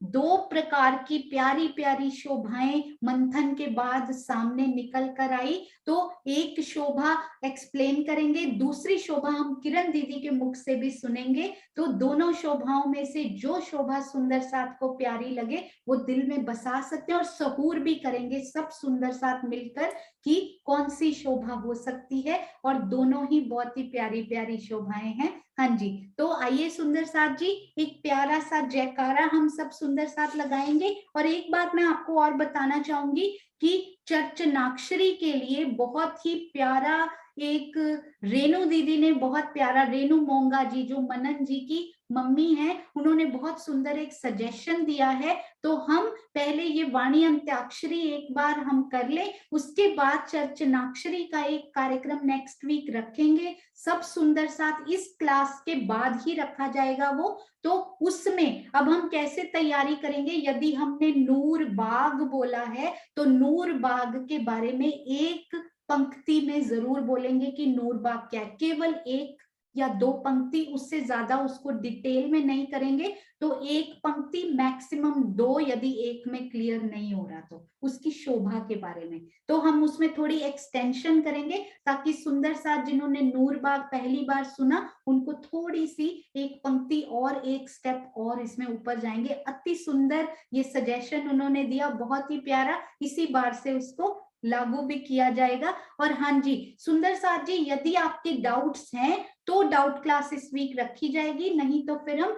दो प्रकार की प्यारी प्यारी शोभाएं मंथन के बाद सामने निकल कर आई। तो एक शोभा एक्सप्लेन करेंगे, दूसरी शोभा हम किरण दीदी के मुख से भी सुनेंगे। तो दोनों शोभाओं में से जो शोभा सुंदर साथ को प्यारी लगे वो दिल में बसा सकते हैं और सहूर भी करेंगे सब सुंदर साथ मिलकर कि कौन सी शोभा हो सकती है, और दोनों ही बहुत ही प्यारी प्यारी शोभाएं हैं। हाँ जी, तो आइए सुंदर साथ जी एक प्यारा सा जयकारा हम सब सुंदर साथ लगाएंगे। और एक बात मैं आपको और बताना चाहूंगी कि चर्चनाक्षरी के लिए बहुत ही प्यारा एक रेणु दीदी ने बहुत प्यारा, रेणु मोंगा जी जो मनन जी की मम्मी है, उन्होंने बहुत सुंदर एक सजेशन दिया है। तो हम पहले ये वाणी अंत्याक्षरी एक बार हम कर ले, उसके बाद चर्चनाक्षरी का एक कार्यक्रम नेक्स्ट वीक रखेंगे सब सुंदर साथ, इस क्लास के बाद ही रखा जाएगा वो। तो उसमें अब हम कैसे तैयारी करेंगे, यदि हमने नूर बाग बोला है तो नूर बाग के बारे में एक पंक्ति में जरूर बोलेंगे कि नूर बाग क्या है, केवल एक या दो पंक्ति, उससे ज्यादा उसको डिटेल में नहीं करेंगे। तो एक पंक्ति मैक्सिमम दो, यदि एक में क्लियर नहीं हो रहा तो उसकी शोभा के बारे में, तो हम उसमें थोड़ी एक्सटेंशन करेंगे ताकि सुंदर साथ जिन्होंने नूर बाग पहली बार सुना उनको थोड़ी सी एक पंक्ति और एक स्टेप और इसमें ऊपर जाएंगे। अति सुंदर ये सजेशन उन्होंने दिया, बहुत ही प्यारा, इसी बार से उसको लागू भी किया जाएगा। और हाँ जी सुंदर साथ जी, यदि आपके डाउट्स हैं तो डाउट क्लास इस वीक रखी जाएगी, नहीं तो फिर हम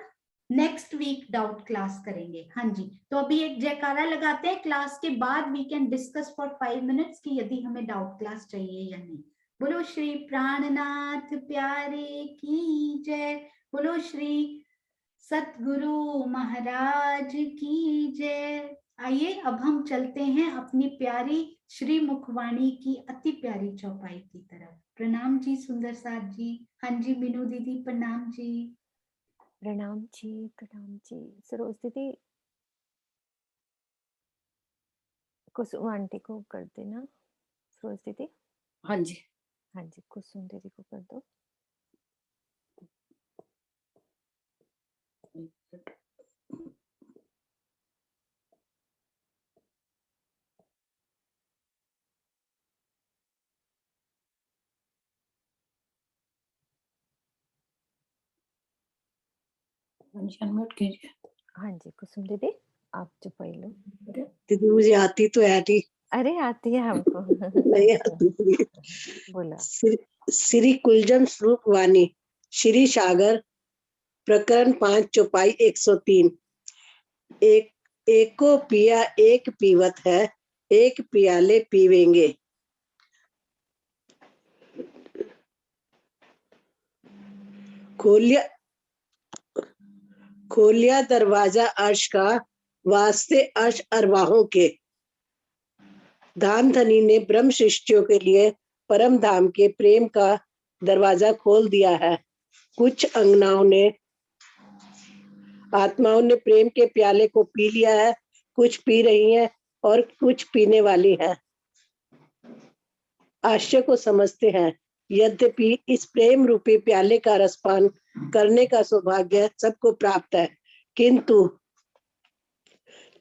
नेक्स्ट वीक डाउट क्लास करेंगे। हाँ जी, तो अभी एक जयकारा लगाते हैं, क्लास के बाद we can discuss for 5 minutes कि यदि हमें डाउट क्लास चाहिए या नहीं। बोलो श्री प्राणनाथ प्यारे की जय, बोलो श्री सतगुरु महाराज की जय। आइए अब हम चलते हैं अपनी प्यारी श्री मुखवाणी की अति प्यारी चौपाई की तरफ। प्रणाम जी सुंदर साथ जी। हाँ जी मीनू दीदी प्रणाम जी। प्रणाम जी, प्रणाम जी। सरोज दीदी कुसुम आंटी को कर देना। सरोज दीदी, हाँ जी, हाँ जी, कुसुम दीदी को कर दो। अनम्यूट कीजिए। हाँ जी कुसुम दीदी, आप चुपाई लो। दीदी मुझे आती तो है नहीं। अरे आती है हमको। नहीं आती। बोला। श्री कुलजन स्वरूप वाणी, श्री सागर, प्रकरण 5, चौपाई 103। एको पिया एक पीवत है, एक पियाले पीवेंगे। खोलिया दरवाजा अर्श का, वास्ते अर्श अरवाहों के। धाम धनी ने ब्रह्म शिष्यों के लिए परम धाम के प्रेम का दरवाजा खोल दिया है। कुछ आत्माओं ने प्रेम के प्याले को पी लिया है, कुछ पी रही हैं और कुछ पीने वाली हैं। आश्चर्य को समझते हैं, यद्यपि इस प्रेम रूपी प्याले का रसपान करने का सौभाग्य सबको प्राप्त है, किंतु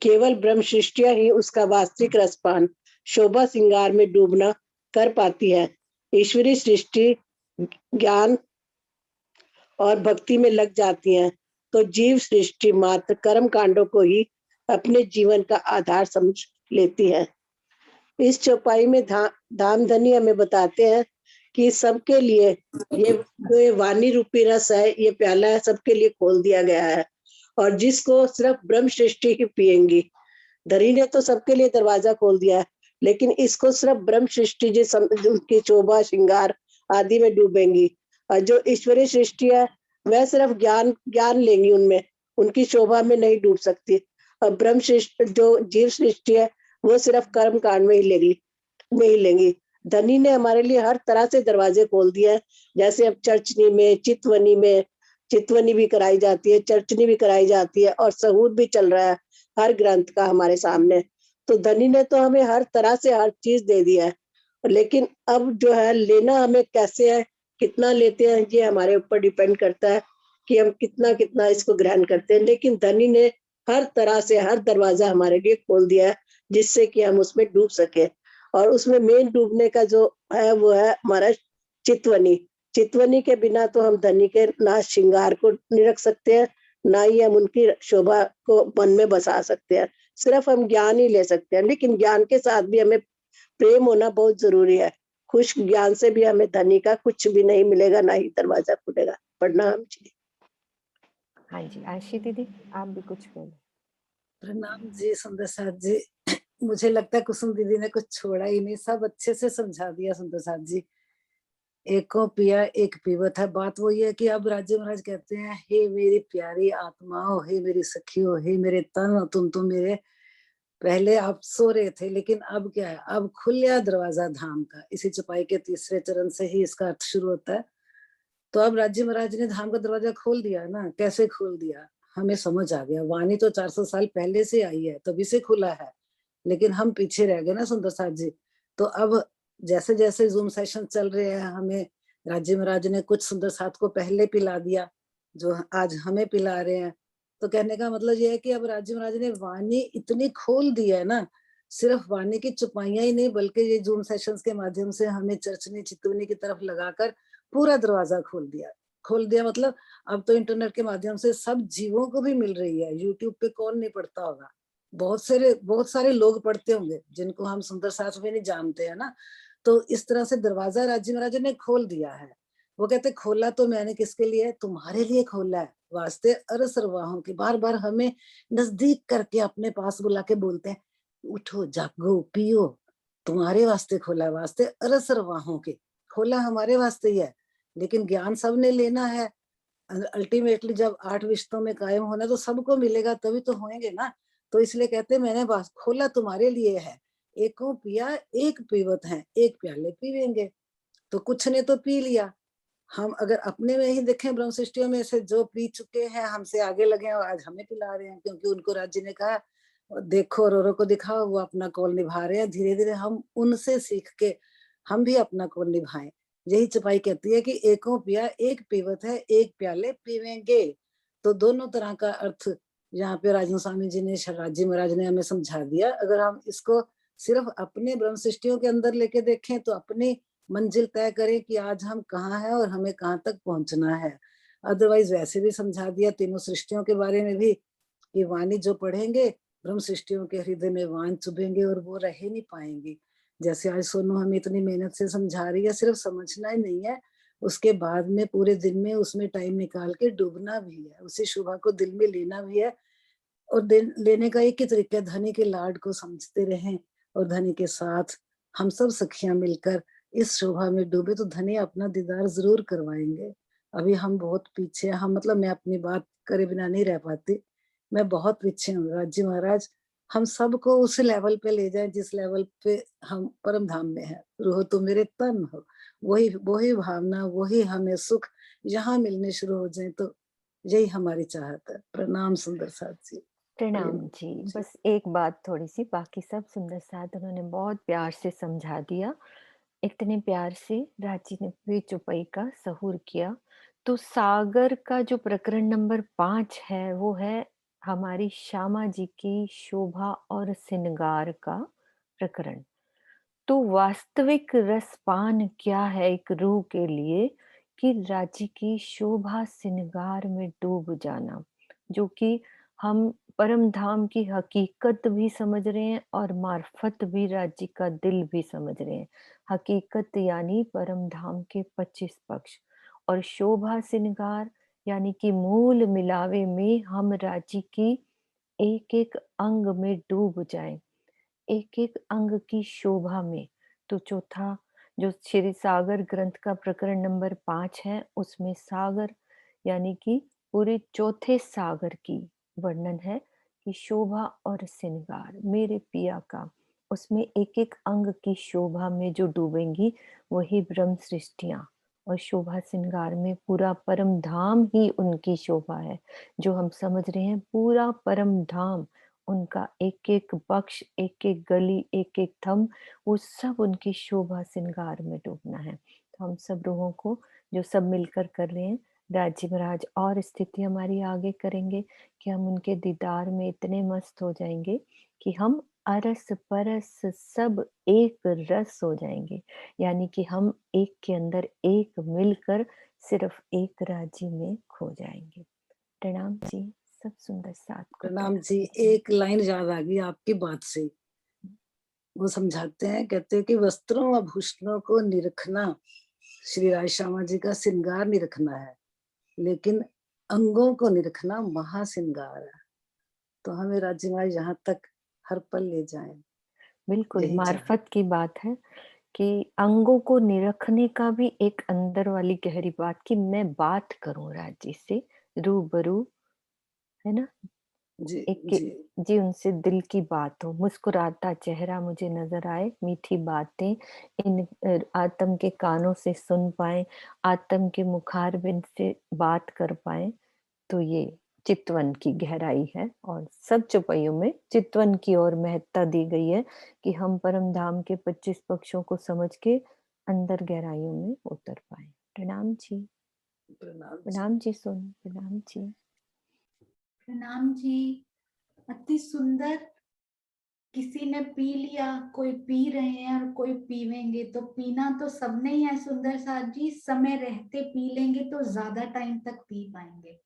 केवल ब्रह्म सृष्टियां ही उसका वास्तविक रसपान शोभा श्रृंगार में डूबना कर पाती है। ईश्वरी सृष्टि ज्ञान और भक्ति में लग जाती हैं तो जीव सृष्टि मात्र कर्म कांडों को ही अपने जीवन का आधार समझ लेती है। इस चौपाई में धाम धनी हमें बताते हैं कि सबके लिए ये वाणी रूपी रस है, ये प्याला है, सबके लिए खोल दिया गया है और जिसको सिर्फ ब्रह्म सृष्टि ही पिएंगी। धनी ने तो सबके लिए दरवाजा खोल दिया है, लेकिन इसको सिर्फ ब्रह्म सृष्टि उनकी शोभा श्रृंगार आदि में डूबेंगी और जो ईश्वरीय सृष्टि है वह सिर्फ ज्ञान लेंगी, उनमें उनकी शोभा में नहीं डूब सकती। और ब्रह्म सृष्टि जो जीव सृष्टि है वो सिर्फ कर्म कांड में ही लेंगी। धनी ने हमारे लिए हर तरह से दरवाजे खोल दिए हैं, जैसे अब चर्चनी में चितवनी भी कराई जाती है, चर्चनी भी कराई जाती है और सहूद भी चल रहा है हर ग्रंथ का हमारे सामने। तो धनी ने तो हमें हर तरह से हर चीज दे दिया है, लेकिन अब जो है लेना हमें कैसे है, कितना लेते हैं, ये हमारे ऊपर डिपेंड करता है कि हम कितना इसको ग्रहण करते हैं। लेकिन धनी ने हर तरह से हर दरवाजा हमारे लिए खोल दिया है जिससे कि हम उसमें डूब सके। और उसमें मेन डूबने का जो है वो है हमारा चितवनी के बिना तो हम धनी के ना श्रृंगार को नहीं रख सकते हैं, ना ही हम उनकी शोभा को मन में बसा सकते हैं। सिर्फ हम ज्ञान ही ले सकते हैं, लेकिन ज्ञान के साथ भी हमें प्रेम होना बहुत जरूरी है। खुश ज्ञान से भी हमें धनी का कुछ भी नहीं मिलेगा, ना ही दरवाजा खुलेगा। प्रणाम जी। हाँ जी, आशी दीदी आप भी कुछ बोलो। प्रणाम जी सुंदर साथ जी। मुझे लगता है कुसुम दीदी ने कुछ छोड़ा ही नहीं, सब अच्छे से समझा दिया सुंदर साथ जी। एको पिया एक पीवत है। बात वो ये है कि अब राज्य महाराज कहते हैं, हे मेरी प्यारी आत्माओं, हे मेरी सखियों, हे मेरे तन, तुम तो मेरे पहले आप सो रहे थे, लेकिन अब क्या है, अब खुल गया दरवाजा धाम का। इसी चौपाई के तीसरे चरण से ही इसका अर्थ शुरू होता है। तो अब राज्य महाराज ने धाम का दरवाजा खोल दिया ना। कैसे खोल दिया हमें समझ आ गया। वाणी तो 400 साल पहले से आई है, तभी से खुला है, लेकिन हम पीछे रह गए ना सुंदर साथ जी। तो अब जैसे जैसे जूम सेशन चल रहे हैं, हमें राज्य महाराज ने कुछ सुंदर साथ को पहले पिला दिया जो आज हमें पिला रहे हैं। तो कहने का मतलब ये है कि अब राज्य महाराज ने वाणी इतनी खोल दी है ना, सिर्फ वाणी की चुपाइयां ही नहीं बल्कि ये जूम सेशंस के माध्यम से हमें चर्चनी चितवनी की तरफ लगाकर पूरा दरवाजा खोल दिया। मतलब अब तो इंटरनेट के माध्यम से सब जीवों को भी मिल रही है। यूट्यूब पे कौन नहीं पढ़ता होगा, बहुत सारे लोग पढ़ते होंगे जिनको हम सुंदर साथ में नहीं जानते हैं ना। तो इस तरह से दरवाजा राज्य महाराज ने खोल दिया है। वो कहते खोला तो मैंने किसके लिए, तुम्हारे लिए खोला है, वास्ते अरसरवाहों के। बार बार हमें नजदीक करके अपने पास बुला के बोलते हैं, उठो जागो पियो, तुम्हारे वास्ते खोला है, वास्ते अरसरवाहों के। खोला हमारे वास्ते ही है, लेकिन ज्ञान सबने लेना है। अल्टीमेटली जब 8 विश्वों में कायम होना तो सबको मिलेगा, तभी तो होंगे ना। तो इसलिए कहते मैंने खोला तुम्हारे लिए है, एको पिया एक पीवत है, एक प्याले पीवेंगे। तो कुछ ने तो पी लिया। हम अगर अपने में ही देखें, ब्रह्म सृष्टियों में से जो पी चुके हैं, हमसे आगे लगे हैं और आज हमें पिला रहे हैं, क्योंकि उनको राज्य ने कहा देखो रोरो को दिखाओ, वो अपना कौल निभा रहे हैं। धीरे धीरे हम उनसे सीख के हम भी अपना कौल निभाएं। यही चौपाई कहती है कि एको पिया एक पीवत है, एक प्याले पीवेंगे। तो दोनों तरह का अर्थ यहाँ पे राजन स्वामी जी ने, राज्य महाराज ने हमें समझा दिया। अगर हम इसको सिर्फ अपने ब्रह्म सृष्टियों के अंदर लेके देखें तो अपनी मंजिल तय करें कि आज हम कहाँ हैं और हमें कहाँ तक पहुंचना है। अदरवाइज वैसे भी समझा दिया तीनों सृष्टियों के बारे में भी कि वाणी जो पढ़ेंगे ब्रह्म सृष्टियों के हृदय में वाण चुभेंगे और वो रह नहीं पाएंगे। जैसे आज सोनू हमें इतनी मेहनत से समझा रही है, सिर्फ समझना ही नहीं है, उसके बाद में पूरे दिन में उसमें टाइम निकाल के डूबना भी है, उसी शोभा को दिल में लेना भी है। और लेने का एक ही तरीका है, धनी के लाड को समझते रहें और धनी के साथ हम सब सखियां मिलकर इस शोभा में डूबे तो धनी अपना दीदार जरूर करवाएंगे। अभी हम बहुत पीछे, हम मतलब मैं अपनी बात करे बिना नहीं रह पाती, मैं बहुत पीछे हूँ। राज्य महाराज हम सबको उस लेवल पे ले जाएं जिस लेवल पे हम परम धाम में है। रूह तो मेरे तन हो, वही भावना, वही हमें सुख यहाँ मिलने शुरू हो जाए, तो यही हमारी चाहत है। प्रणाम सुंदर साथ जी। प्रणाम जी। बस एक बात थोड़ी सी, बाकी सब सुंदर साथ उन्होंने बहुत प्यार से समझा दिया। इतने प्यार से रांची ने भी चौपाई का सहूर किया। तो सागर का जो प्रकरण नंबर 5 है वो है हमारी श्यामा जी की शोभा और श्रृंगार का प्रकरण। तो वास्तविक रसपान क्या है एक रूह के लिए कि राज्य की शोभा श्रृंगार में डूब जाना, जो कि हम परम धाम की हकीकत भी समझ रहे हैं और मार्फत भी राज्य का दिल भी समझ रहे हैं। हकीकत यानी परम धाम के 25 पक्ष और शोभा श्रृंगार यानी कि मूल मिलावे में हम राज्य की एक एक अंग में डूब जाएं, एक एक अंग की शोभा में। तो चौथा जो श्री सागर ग्रंथ का प्रकरण नंबर 5 है, उसमें सागर यानी कि पूरे चौथे सागर की वर्णन है कि शोभा और श्रृंगार मेरे पिया का, उसमें एक एक अंग की शोभा में जो डूबेंगी वही ब्रह्म सृष्टियां, और शोभा श्रृंगार में पूरा परम धाम ही उनकी शोभा है। जो हम समझ रहे हैं पूरा परम धाम, उनका एक एक पक्ष, एक एक गली, एक एक थम, वो सब उनकी शोभा श्रृंगार में डूबना है। तो हम सब लोगों को जो सब मिलकर कर रहे हैं, राज्य महाराज और स्थिति हमारी आगे करेंगे कि हम उनके दीदार में इतने मस्त हो जाएंगे कि हम अरस परस सब एक रस हो जाएंगे, यानी कि हम एक के अंदर एक मिलकर सिर्फ एक राज्य में खो जाएंगे। प्रणाम जी, सब सुंदर साथ को प्रणाम जी। एक लाइन याद आ गई आपकी बात से। वो समझाते हैं, कहते हैं कि वस्त्रों आभूषणों को निरखना श्री राज श्यामा जी का श्रृंगार निरखना है, लेकिन अंगों को निरखना महाश्रृंगार है। तो हमें राज्य माई यहाँ तक हर पल ले जाए, बिल्कुल यही चाहे। मार्फत की बात है कि अंगों को निरखने का भी एक अंदर वाली गहरी बात कि मैं बात करूं राज्य से रूबरू, है ना, जी एक जी जी उनसे दिल की बात हो, मुस्कुराता चेहरा मुझे नजर आए, मीठी बातें इन आत्म के कानों से सुन पाए, आत्म के मुखारबिंद से बात कर पाए। तो ये चितवन की गहराई है और सब चौपाइयों में चितवन की ओर महत्ता दी गई है कि हम परम धाम के 25 पक्षों को समझ के अंदर गहराइयों में उतर पाए। प्रणाम जी, प्रणाम जी। प्रणाम जी सोनू, प्रणाम जी। प्रणाम जी। अति सुंदर। किसी ने पी लिया, कोई पी रहे हैं और कोई पीवेंगे, तो पीना तो सबने ही है सुंदर साथ जी। समय रहते पी लेंगे तो ज्यादा टाइम तक पी पाएंगे।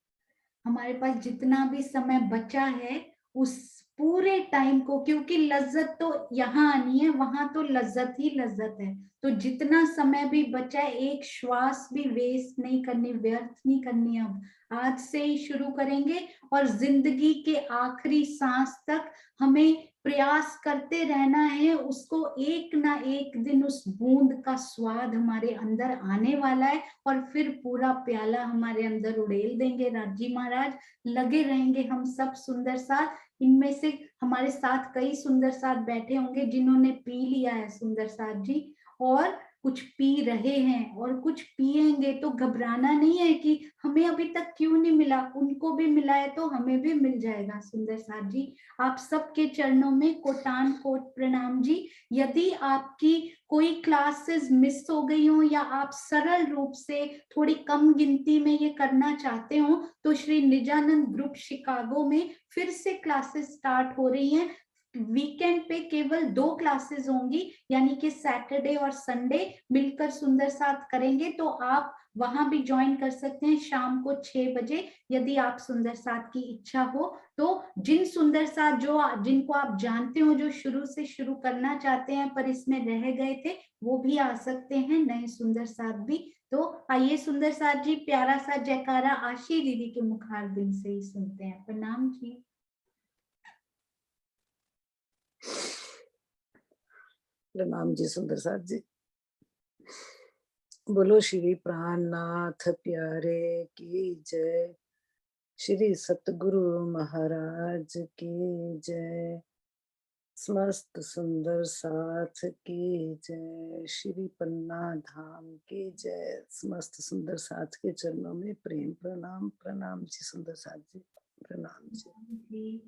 हमारे पास जितना भी समय बचा है उस पूरे टाइम को, क्योंकि लज्जत तो यहाँ आनी है, वहां तो लज्जत ही लज्जत है। तो जितना समय भी बचा है, एक श्वास भी वेस्ट नहीं करनी, व्यर्थ नहीं करनी। अब आज से ही शुरू करेंगे और जिंदगी के आखिरी सांस तक हमें प्रयास करते रहना है। उसको एक ना एक दिन उस बूंद का स्वाद हमारे अंदर आने वाला है और फिर पूरा प्याला हमारे अंदर उड़ेल देंगे राजी महाराज। लगे रहेंगे हम सब सुंदर साथ। इनमें से हमारे साथ कई सुंदर साथ बैठे होंगे जिन्होंने पी लिया है सुंदर साथ जी, और कुछ पी रहे हैं और कुछ पिएंगे। तो घबराना नहीं है कि हमें अभी तक क्यों नहीं मिला, उनको भी मिला है तो हमें भी मिल जाएगा सुंदर साथ जी। आप सबके चरणों में कोटान कोट प्रणाम जी। यदि आपकी कोई क्लासेस मिस हो गई हो या आप सरल रूप से थोड़ी कम गिनती में ये करना चाहते हो, तो श्री निजानंद ग्रुप शिकागो में फिर से क्लासेस स्टार्ट हो रही हैं। वीकेंड पे केवल 2 क्लासेस होंगी, यानी कि सैटरडे और संडे मिलकर सुंदर साथ करेंगे। तो आप वहां भी ज्वाइन कर सकते हैं शाम को 6 बजे, यदि आप सुंदर साथ की इच्छा हो तो। जिन सुंदर साथ जो जिनको आप जानते हो जो शुरू से शुरू करना चाहते हैं पर इसमें रह गए थे, वो भी आ सकते हैं, नए सुंदर साथ भी। तो आइए सुंदर साथ जी, प्यारा सा जयकारा आशी दीदी के मुखारबिंद से ही सुनते हैं। प्रणाम जी। प्रणाम जी सुंदर साथ जी। बोलो श्री प्राणनाथ प्यारे की जय। श्री सतगुरु महाराज की जय। समस्त सुंदर साथ की जय। श्री पन्ना धाम की जय। समस्त सुंदर साथ के चरणों में प्रेम प्रणाम। प्रणाम जी सुंदर साथ जी, प्रणाम जी।